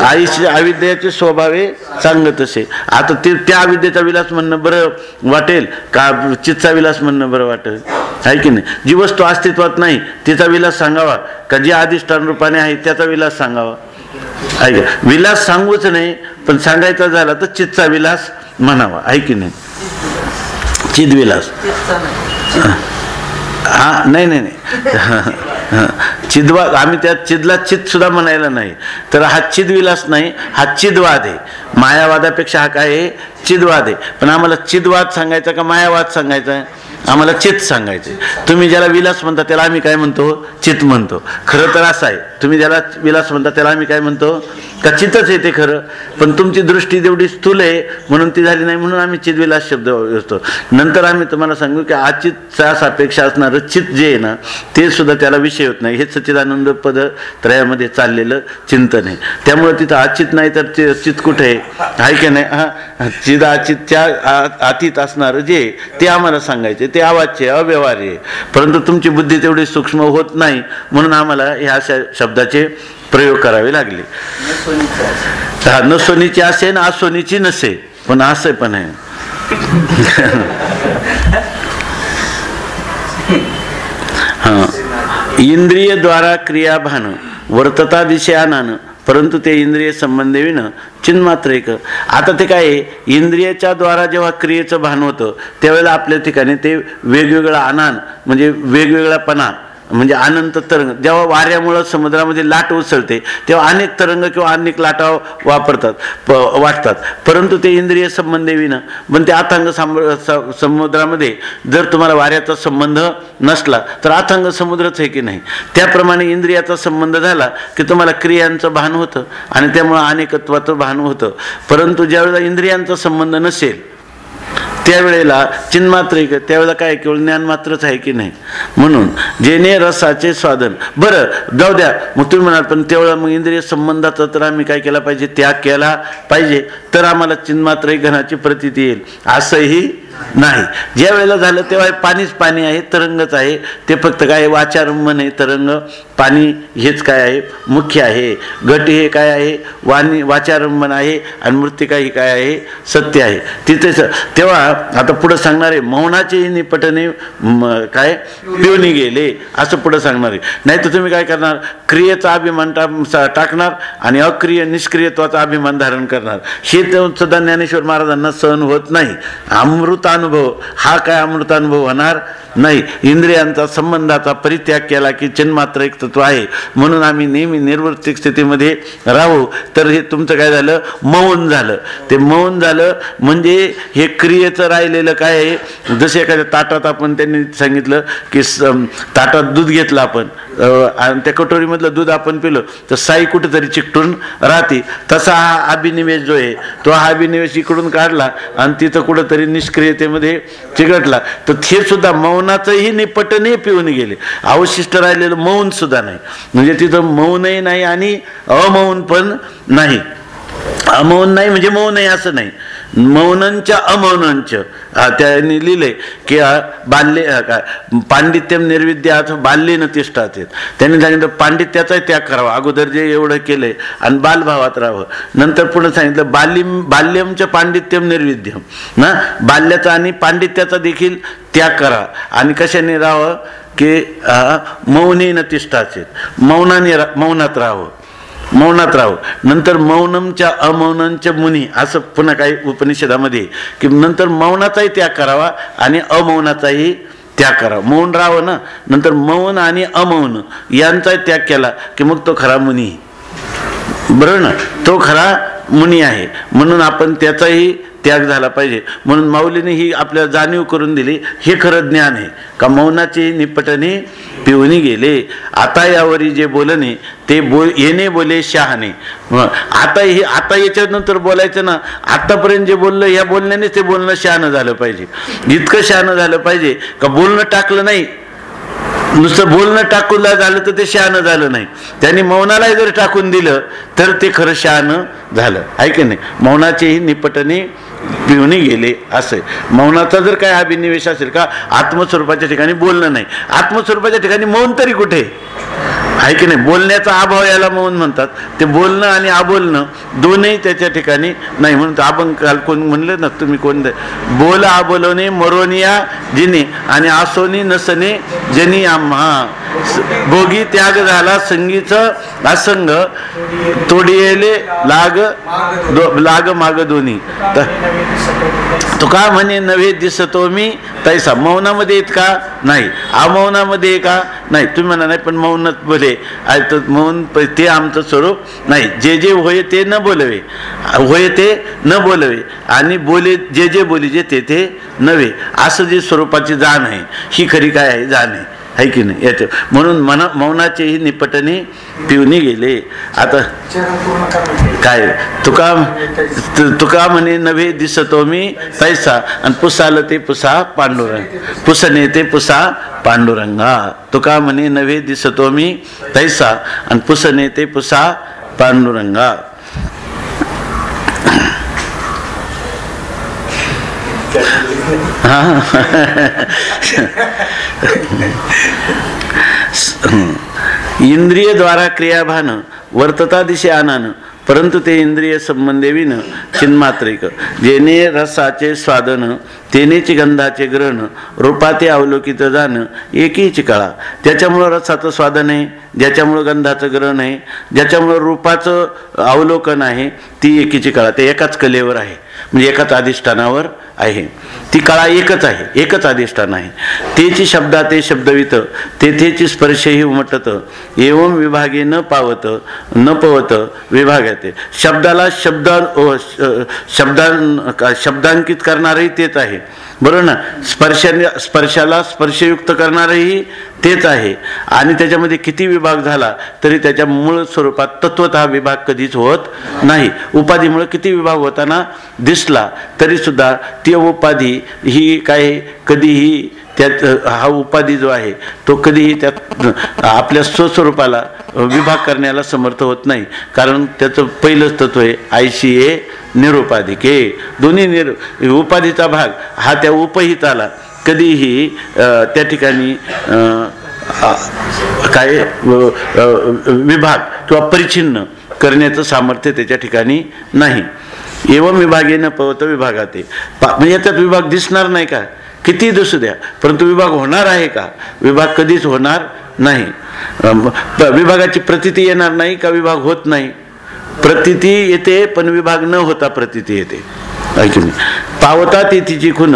आयुष्य अविद्याचे स्वभावे सांगत असे. आता ते त्या अविद्येचा विलास म्हणणं बरं वाटेल का चित्तचा विलास म्हणणं बरं वाटेल, आहे की नाही? जी वस्तू अस्तित्वात नाही तिचा विलास सांगावा का जे अधिष्ठान रूपाने आहे त्याचा विलास सांगावा? आहे का? विलास सांगूच नाही, पण सांगायचा झाला तर चित्तचा विलास म्हणावा, आहे की नाही? चिद्विलास. हा, नाही चिद्वा, आम्ही त्या चिदला चित सुद्धा म्हणायला नाही. तर हा चिद्विलास नाही, हा चिदवाद आहे. मायावादापेक्षा हा काय आहे, चिदवाद आहे. पण आम्हाला चिदवाद सांगायचा का मायावाद सांगायचा आहे? आम्हाला चित सांगायचे. तुम्ही ज्याला विलास म्हणता त्याला आम्ही काय म्हणतो, चित म्हणतो. खरं तर असं आहे, तुम्ही ज्याला विलास म्हणता त्याला आम्ही काय म्हणतो, का चितच आहे ते खरं. पण तुमची दृष्टी तेवढी स्थूल आहे म्हणून ती झाली नाही, म्हणून आम्ही चिद्विलास शब्द वापरतो. नंतर आम्ही तुम्हाला सांगू की अचितचा सापेक्ष असणारं चित जे आहे ना ते सुद्धा त्याला विषय होत नाही. हे सच्चिदानंद पद त्रयामध्ये चाललेलं चिंतन आहे. त्यामुळे तिथं अचित नाही तर चित कुठे आहे की नाही? हा, चिद अचितच्या अतीत असणारं जे ते आम्हाला सांगायचे, ते अवाच्य अव्यवहार्य आहे. परंतु तुमची बुद्धी तेवढी सूक्ष्म होत नाही म्हणून आम्हाला ह्या शब्दाचे प्रयोग करावे लागले. न सोनीची असे ना असोनीची नसे, पण असं पण आहे. हा, इंद्रिय द्वारा क्रिया भान वर्तता दिशयानान, परंतु ते इंद्रिय संबंधी विन चिन्मात्र एक. आता ते काय आहे, इंद्रियाच्या द्वारा जेव्हा क्रियेचं भान होतं त्यावेळेला आपल्या ठिकाणी ते वेगवेगळा आनंद म्हणजे वेगवेगळापणा म्हणजे अनंत तरंग. जेव्हा वाऱ्यामुळं समुद्रामध्ये लाट उसळते तेव्हा अनेक तरंग किंवा अनेक लाटा वाटतात. परंतु ते इंद्रिय संबंधी विना, पण ते अथांग समुद्रामध्ये जर तुम्हाला वाऱ्याचा संबंध नसला तर अथांग समुद्रच आहे की नाही. त्याप्रमाणे इंद्रियाचा संबंध झाला की तुम्हाला क्रियांचं भान होतं आणि त्यामुळं अनेकत्वाचं भान होतं. परंतु ज्यावेळेला इंद्रियांचा संबंध नसेल त्यावेळेला चिन्मात्र आहे, त्यावेळेला काय केवळ ज्ञान मात्रच आहे की नाही. म्हणून जेणे रसाचे स्वादन. बरं जाऊ द्या, मग तुम्ही म्हणाल पण तेवढं मग इंद्रिय संबंधाचा तर आम्ही काय केला पाहिजे, त्याग केला पाहिजे तर आम्हाला चिन्मात्र घनाची प्रतीती येईल, असंही नाही. ज्या वेळेला झालं तेव्हा पाणीच पाणी आहे, तरंगच आहे. ते फक्त काय वाचारंभन आहे, तरंग पाणी हेच काय आहे, मुख्य आहे. घट हे काय आहे, वाचारंभन आहे. आणि मृत्तिका ही काय आहे, सत्य आहे. तिथेच तेव्हा आता पुढं सांगणार आहे, मौनाचेही निपटणे काय पिऊनी गेले असं पुढं सांगणार आहे. नाही तर तुम्ही काय करणार, क्रियेचा अभिमान टाकणार आणि अक्रिय निष्क्रियत्वाचा अभिमान धारण करणार. हे सुद्धा ज्ञानेश्वर महाराजांना सहन होत नाही. अमृतानुभव हा काय अमृतानुभव होणार नाही. इंद्रियांचा संबंधाचा परित्याग केला की चिन्मात्र एक तत्व आहे म्हणून आम्ही नेहमी निर्वृत्तिक स्थितीमध्ये राहू. तर हे तुमचं काय झालं, मौन झालं. ते मौन झालं म्हणजे हे क्रियेचं राहिलेलं काय आहे. जसे एखाद्या ताटात आपण त्यांनी सांगितलं की ताटात दूध घेतलं आपण आणि त्या कटोरीमधलं दूध आपण पिलं तर साई कुठेतरी चिकटून राहते. तसा हा अभिनिवेश जो आहे तो हा अभिनिवेश इकडून काढला आणि तिथं कुठंतरी निष्क्रियतेमध्ये चिकटला. तर हे सुद्धा मौनाचंही निपटणे पिऊन गेले. अवशिष्ट राहिलेलं मौन सुद्धा नाही. म्हणजे तिथं मौनही नाही आणि अमौन पण नाही. अमौन नाही म्हणजे मौन आहे असं नाही. मौनंच अमौनंच त्यांनी लिहिले की बाल्य पांडित्यम निर्विद्यात बाल्येन तिष्ठात. त्यांनी सांगितलं पांडित्याचा त्याग करावा. अगोदर जे एवढं केलंय आणि बालभावात राहावं. नंतर पुढे सांगितलं बाल्यमच पांडित्यम निर्विद्यम ना, बाल्याचा आणि पांडित्याचा देखील त्याग करा. आणि कशाने राहावं की मौनेन तिष्ठात, मौनात राहावं. नंतर मौनमच्या अमौनंच्या मुनी असं पुन्हा काही उपनिषदामध्ये की नंतर मौनाचाही त्याग करावा आणि अमौनाचाही त्याग करावा. मौन राहावं ना, नंतर मौन आणि अमौन यांचा त्याग केला की मग तो खरा मुनी. बरोबर ना, तो खरा मुनी आहे. म्हणून आपण त्याचाही त्याग झाला पाहिजे. म्हणून माऊलीने ही आपल्याला जाणीव करून दिली. हे खरं ज्ञान आहे का मौनाचे निपटणे पिऊनी गेले. आता यावरी जे बोलणे ते येणे बोले शहाणे. आता याच्यानंतर बोलायचं ना, आतापर्यंत जे बोललं या बोलण्याने ते बोलणं शहाणं झालं पाहिजे. इतकं शहाणं झालं पाहिजे का बोलणं टाकलं नाही, नुसतं बोलणं टाकून झालं तर ते शहाणं झालं नाही. त्यांनी मौनाला जर टाकून दिलं तर ते खरं शहाणं झालं आहे की नाही. मौनाचेही निपटणे पिऊनी गेले असं. मौनाचा जर काय अभिनिवेश असेल का, आत्मस्वरूपाच्या ठिकाणी बोलणं नाही, आत्मस्वरूपाच्या ठिकाणी मौन तरी कुठे आहे की नाही. बोलण्याचा अभाव याला मौन म्हणतात. ते बोलणं आणि आबोलणं दोन्ही त्याच्या ठिकाणी नाही. म्हणून आपण काल कोण म्हणलं ना, तुम्ही कोण बोल आबोलवणे मरोनिया जिने आणि आसोनी नसणे जनी आम्हा भोगी त्याग झाला संगीचं असंग तोडियेले लाग माग दोन्ही. तुका म्हणे नव्हे दिसतो मी तैसा. मौनामध्ये येत का नाही, अमौनामध्ये का नाही. तुम्ही म्हणा नाही पण मौनात बोले मौन ते आमचं स्वरूप नाही. जे जे होय ते न बोलवे, होय ते न बोलवे आणि बोले जे जे बोली जे ते नव्हे असं जे स्वरूपाची जाण आहे ही खरी काय आहे, जाण आहे की नाही याच्या. म्हणून मौनाचेही निपटणे पिऊनी गेले. आता काय तुका म्हणे नव्हे दिसतो मी तैसा आणि पुसाल ते पुसा पांडुरंग, पुसणे ते पुसा पांडुरंगा. तुका म्हणे नव्हे दिसतो मी तैसा आणि पुसणे ते पुसा पांडुरंगा. इंद्रिय द्वारा क्रियाभान वर्तता दिशे आनान परंतु ते इंद्रिय संबंधेविन चिन्मात्रिक. जेने रसाचे स्वादन तेनेच गंधाचे ग्रहण रूपाते अवलोकित जाण एकीच कळा. ज्याच्यामुळं रसाचं स्वादन आहे, ज्याच्यामुळं गंधाचं ग्रहण आहे, ज्याच्यामुळं रूपाचं अवलोकन आहे ती एकीची कळा. ते एकाच कलेवर आहे म्हणजे एकाच अधिष्ठानावर आहे. ती कळा एकच आहे, एकच अधिष्ठान आहे. तेची शब्दा ते शब्दवित तेथेची स्पर्शही उमटत एवं विभागे न पावत न पवत विभागाते. शब्दाला शब्दांकित करणारही तेच आहे बरोबर ना. स्पर्शाला स्पर्शयुक्त करणारही तेच आहे. आणि त्याच्यामध्ये किती विभाग झाला तरी त्याच्या मूळ स्वरूपात तत्वतः विभाग कधीच होत नाही. उपाधीमुळे किती विभाग होताना दिसला तरी सुद्धा ती उपाधी ही काय कधीही त्यात हा उपाधी जो आहे तो कधीही त्यात आपल्या स्वस्वरूपाला विभाग करण्याला समर्थ होत नाही. कारण त्याचं पहिलंच तत्व आहे आयशी ए निरुपाधिके. दोन्ही उपाधीचा भाग हा त्या उपहिताला कधीही त्या ठिकाणी काय विभाग किंवा परिच्छिन्न करण्याचं सामर्थ्य त्याच्या ठिकाणी नाही. एवं विभागेन पवत विभागाते, म्हणजे याच्यात विभाग दिसणार नाही का, किती दिसू द्या, परंतु विभाग होणार आहे का, विभाग कधीच होणार नाही. विभागाची प्रतीती येणार नाही का, विभाग होत नाही, प्रतीती येते पण विभाग न होता प्रतीती येते. ऐकून पावता ते तिची खुन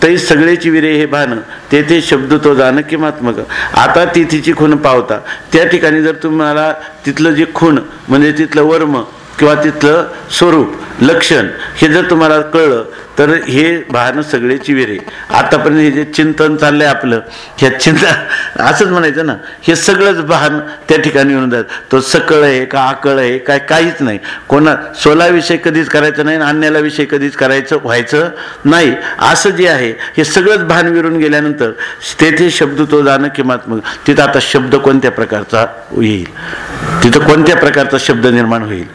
तै सगळेची विरे हे भान तेथे शब्द तो जाण किमात्मक. आता ती तिची खून पावता, त्या ठिकाणी जर तुम्हाला तिथलं जे खून म्हणजे तिथलं वर्म किंवा तिथलं स्वरूप लक्षण हे जर तुम्हाला कळलं तर हे भान सगळेची विरे. आतापर्यंत हे जे चिंतन चाललंय आपलं, ह्या चिंतन असंच म्हणायचं ना, हे सगळंच भान त्या ठिकाणी येऊन जात. तो सकळ आहे का आकळ आहे काय काहीच नाही. कोणा सोलाविषयी कधीच करायचं नाही, अन्याला विषय कधीच व्हायचं नाही. असं जे आहे हे सगळंच भान विरून गेल्यानंतर तेथे शब्द तो जाणं किंमात्मक. तिथं आता शब्द कोणत्या प्रकारचा येईल, तिथं कोणत्या प्रकारचा शब्द निर्माण होईल.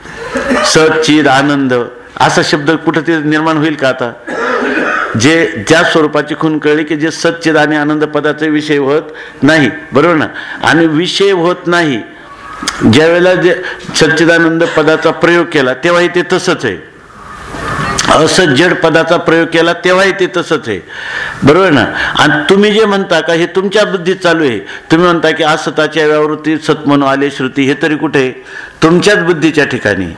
सच्चिद आनंद असा शब्द कुठं ते निर्माण होईल का. आता जे ज्या स्वरूपाची खून कळली की जे सच्चिद आणि आनंद पदाचे विषय होत नाही, बरोबर ना. आणि विषय होत नाही ज्या वेळेला जे सच्चिदानंद पदाचा प्रयोग केला तेव्हाही ते तसंच आहे. असज्जड पदाचा प्रयोग केला तेव्हाही ते तसंच आहे, बरोबर ना. आणि तुम्ही जे म्हणता का हे तुमच्या बुद्धीत चालू आहे. तुम्ही म्हणता की असताच्या व्यावृत्ती सत म्हणून आले श्रुती, हे तरी कुठे तुमच्याच बुद्धीच्या ठिकाणी.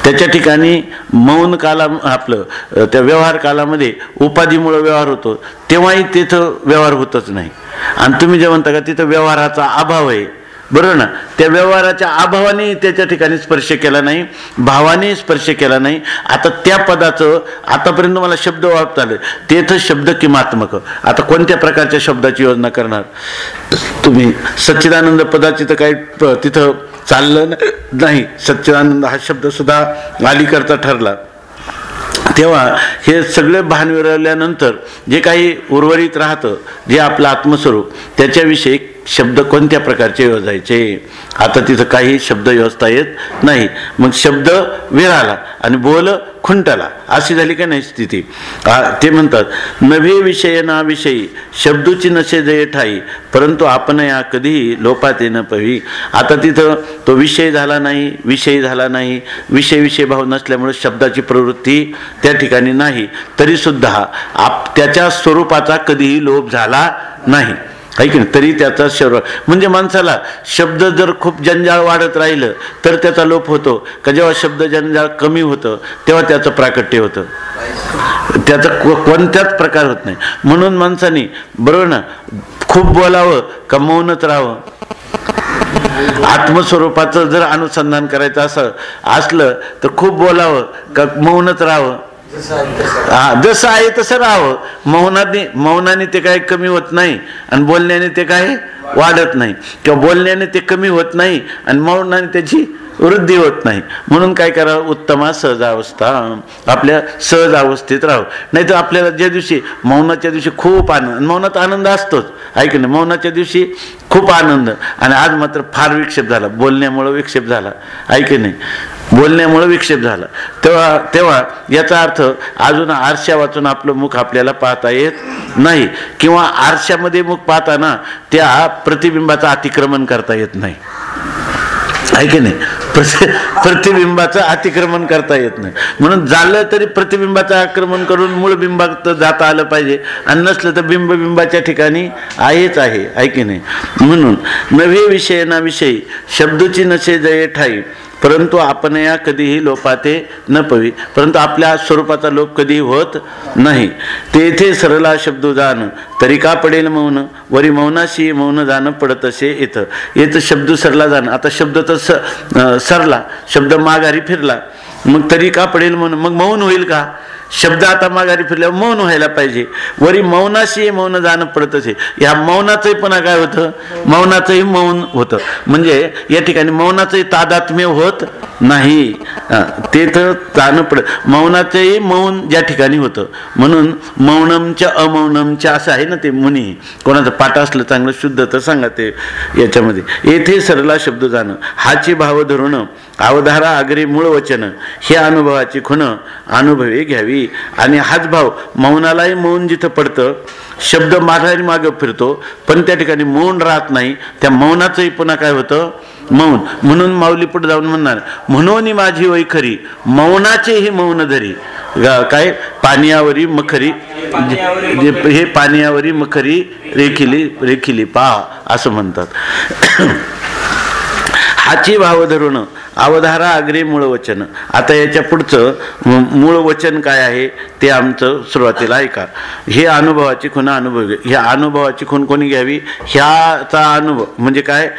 त्याच्या ठिकाणी मौन काला आपलं त्या व्यवहार कालामध्ये उपाधीमुळे व्यवहार होतो तेव्हाही तिथं व्यवहार होतच नाही. आणि तुम्ही जे म्हणता का तिथं व्यवहाराचा अभाव आहे, बरोबर ना. त्या व्यवहाराच्या अभावाने त्याच्या ठिकाणी स्पर्श केला नाही, भावाने स्पर्श केला नाही. आता त्या पदाचं आतापर्यंत मला शब्द वापरता आले, तेथं शब्द किमात्मक. आता कोणत्या प्रकारच्या शब्दाची योजना करणार तुम्ही. सच्चिदानंद पदाची तर काही तिथं चाललं नाही. सच्चिदानंद हा शब्द सुद्धा अलीकडचा ठरला. तेव्हा हे सगळे भान विरवल्यानंतर जे काही उर्वरित राहतं, जे आपलं आत्मस्वरूप, त्याच्याविषयी शब्द कोणत्या प्रकारचे योजायचे. आता तिथं काही शब्द योजता येत नाही. मग शब्द विराला आणि बोल खुंटला अशी झाली का नाही स्थिती. ते म्हणतात नभे विषय ना विषयी शब्दूची नशे जय ठाई परंतु आपण या कधीही लोपात न पवी. आता तिथं तो विषय झाला नाही, विषय झाला नाही, विषय भाव नसल्यामुळे शब्दाची प्रवृत्ती त्या ठिकाणी नाही. तरीसुद्धा त्याच्या स्वरूपाचा कधीही लोप झाला नाही, आहे की नाही. तरी त्याचा शरीर म्हणजे माणसाला शब्द जर खूप जंजाळ वाढत राहिलं तर त्याचा लोप होतो का. जेव्हा शब्द जंजाळ कमी होतं तेव्हा त्याचं प्राकट्य होतं, त्याचा कोणत्याच प्रकार होत नाही. म्हणून माणसाने बरोबर ना खूप बोलावं का मौनच राहावं. आत्मस्वरूपाचं जर अनुसंधान करायचं असलं तर खूप बोलावं का मौनच राहावं. जसं आहे तसं राहावं. मौनाने ते काय कमी होत नाही आणि बोलण्याने ते काय वाढत नाही, किंवा बोलण्याने ते कमी होत नाही आणि मौनाने त्याची वृद्धी होत नाही. म्हणून काय करावं, उत्तमा सहजावस्था, आपल्या सहज अवस्थेत राहावं. नाही तर आपल्याला ज्या दिवशी मौनाच्या दिवशी खूप आनंद, मौनात आनंद असतोच, ऐक ना. मौनाच्या दिवशी खूप आनंद आणि आज मात्र फार विक्षेप झाला, बोलण्यामुळे विक्षेप झाला, ऐक नाही, बोलण्यामुळे विक्षेप झाला. तेव्हा याचा अर्थ अजून आरशा वाचून आपलं मुख आपल्याला पाहता येत नाही, किंवा आरशामध्ये मुख पाहताना त्या प्रतिबिंबाचं अतिक्रमण करता येत नाही, आहे की नाही. प्रतिबिंबाचं अतिक्रमण करता येत नाही. म्हणून झालं तरी प्रतिबिंबाचं आक्रमण करून मूळ बिंबात जाता आलं पाहिजे, आणि नसलं तर बिंबाच्या ठिकाणी आहेच आहे की नाही. म्हणून नवे विषय ना विषयी शब्दची नसे जये ठाई परंतु आपण या कधीही लोपाते न पवी. परंतु आपल्या स्वरूपाचा लोप कधी होत नाही. तेथे सरला शब्द जाण तरी का पडेल मौन वरी मौनाशी मौन जाणं पडत असे येतं शब्द सरला जाणं. आता शब्द तर सरला, शब्द माघारी फिरला, मग तरी का पडेल मौन, मग मौन होईल का. शब्द आता माघारी फिरल्यावर मौन व्हायला पाहिजे. वरी मौनाशी मौन जाणं पडत असे. ह्या मौनाचंही पुन्हा काय होतं, मौनाचंही मौन होतं. म्हणजे या ठिकाणी मौनाचंही तादात्म्य होत नाही, ते तर जाणं पडत. मौनाचंही मौन ज्या ठिकाणी होतं. म्हणून मौनमच्या अमौनमच्या असं आहे ना ते मुनी. कोणाचं पाठ असलं चांगलं शुद्ध तर सांगा ते याच्यामध्ये. येथे सरला शब्द जाणं हाची भाव धरून अवधारा आगरी मूळ वचन हे अनुभवाची खुण अनुभवे घ्यावी वैखरी आणि हाच भाव मौनालाही मौन जिथं पडतं, शब्द मागे मागे फिरतो पण त्या ठिकाणी मौन राहत नाही, त्या मौनाचंही पुन्हा काय होतं, मौन. म्हणून माऊली पुढे जाऊन म्हणणार, म्हणून माझी वैखरी मौनाचेही मौन धरी. काय पानियावरी मखरी, हे पानियावरी मखरी रेखिली रेखिली पहा असं म्हणतात. हाची भाव धरून अवधारा अग्रे मूळ वचन. आता याच्या पुढचं मूळ वचन काय आहे ते आमचं सुरुवातीला ऐका. हे अनुभवाची खुण अनुभव, ह्या अनुभवाची खूण कोणी घ्यावी, ह्याचा अनुभव म्हणजे काय,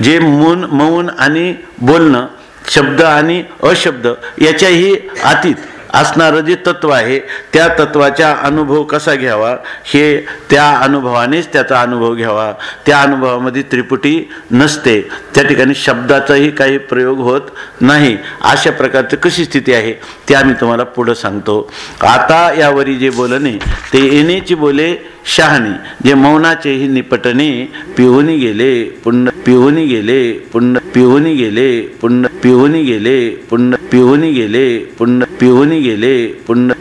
जे मौन आणि बोलणं, शब्द आणि अशब्द याच्याही अतीत असणारं जे तत्व आहे, त्या तत्वाचा अनुभव कसा घ्यावा, हे त्या अनुभवानेच त्याचा अनुभव घ्यावा. त्या अनुभवामध्ये त्रिपुटी नसते, त्या ठिकाणी शब्दाचाही काही प्रयोग होत नाही. अशा प्रकारची कशी स्थिती आहे ते आम्ही तुम्हाला पुढं सांगतो. आता यावरी जे बोलणे ते येणेची बोले शहाणे, जे मौनाचेही निपटणे पिहुनी गेले पुण्य पिहुनी गेले पुण्य पिहुनी गेले पुण्य पिहुनी गेले पुण्य पिहुनी गेले पुण्य पिहुनी गेले पुण्य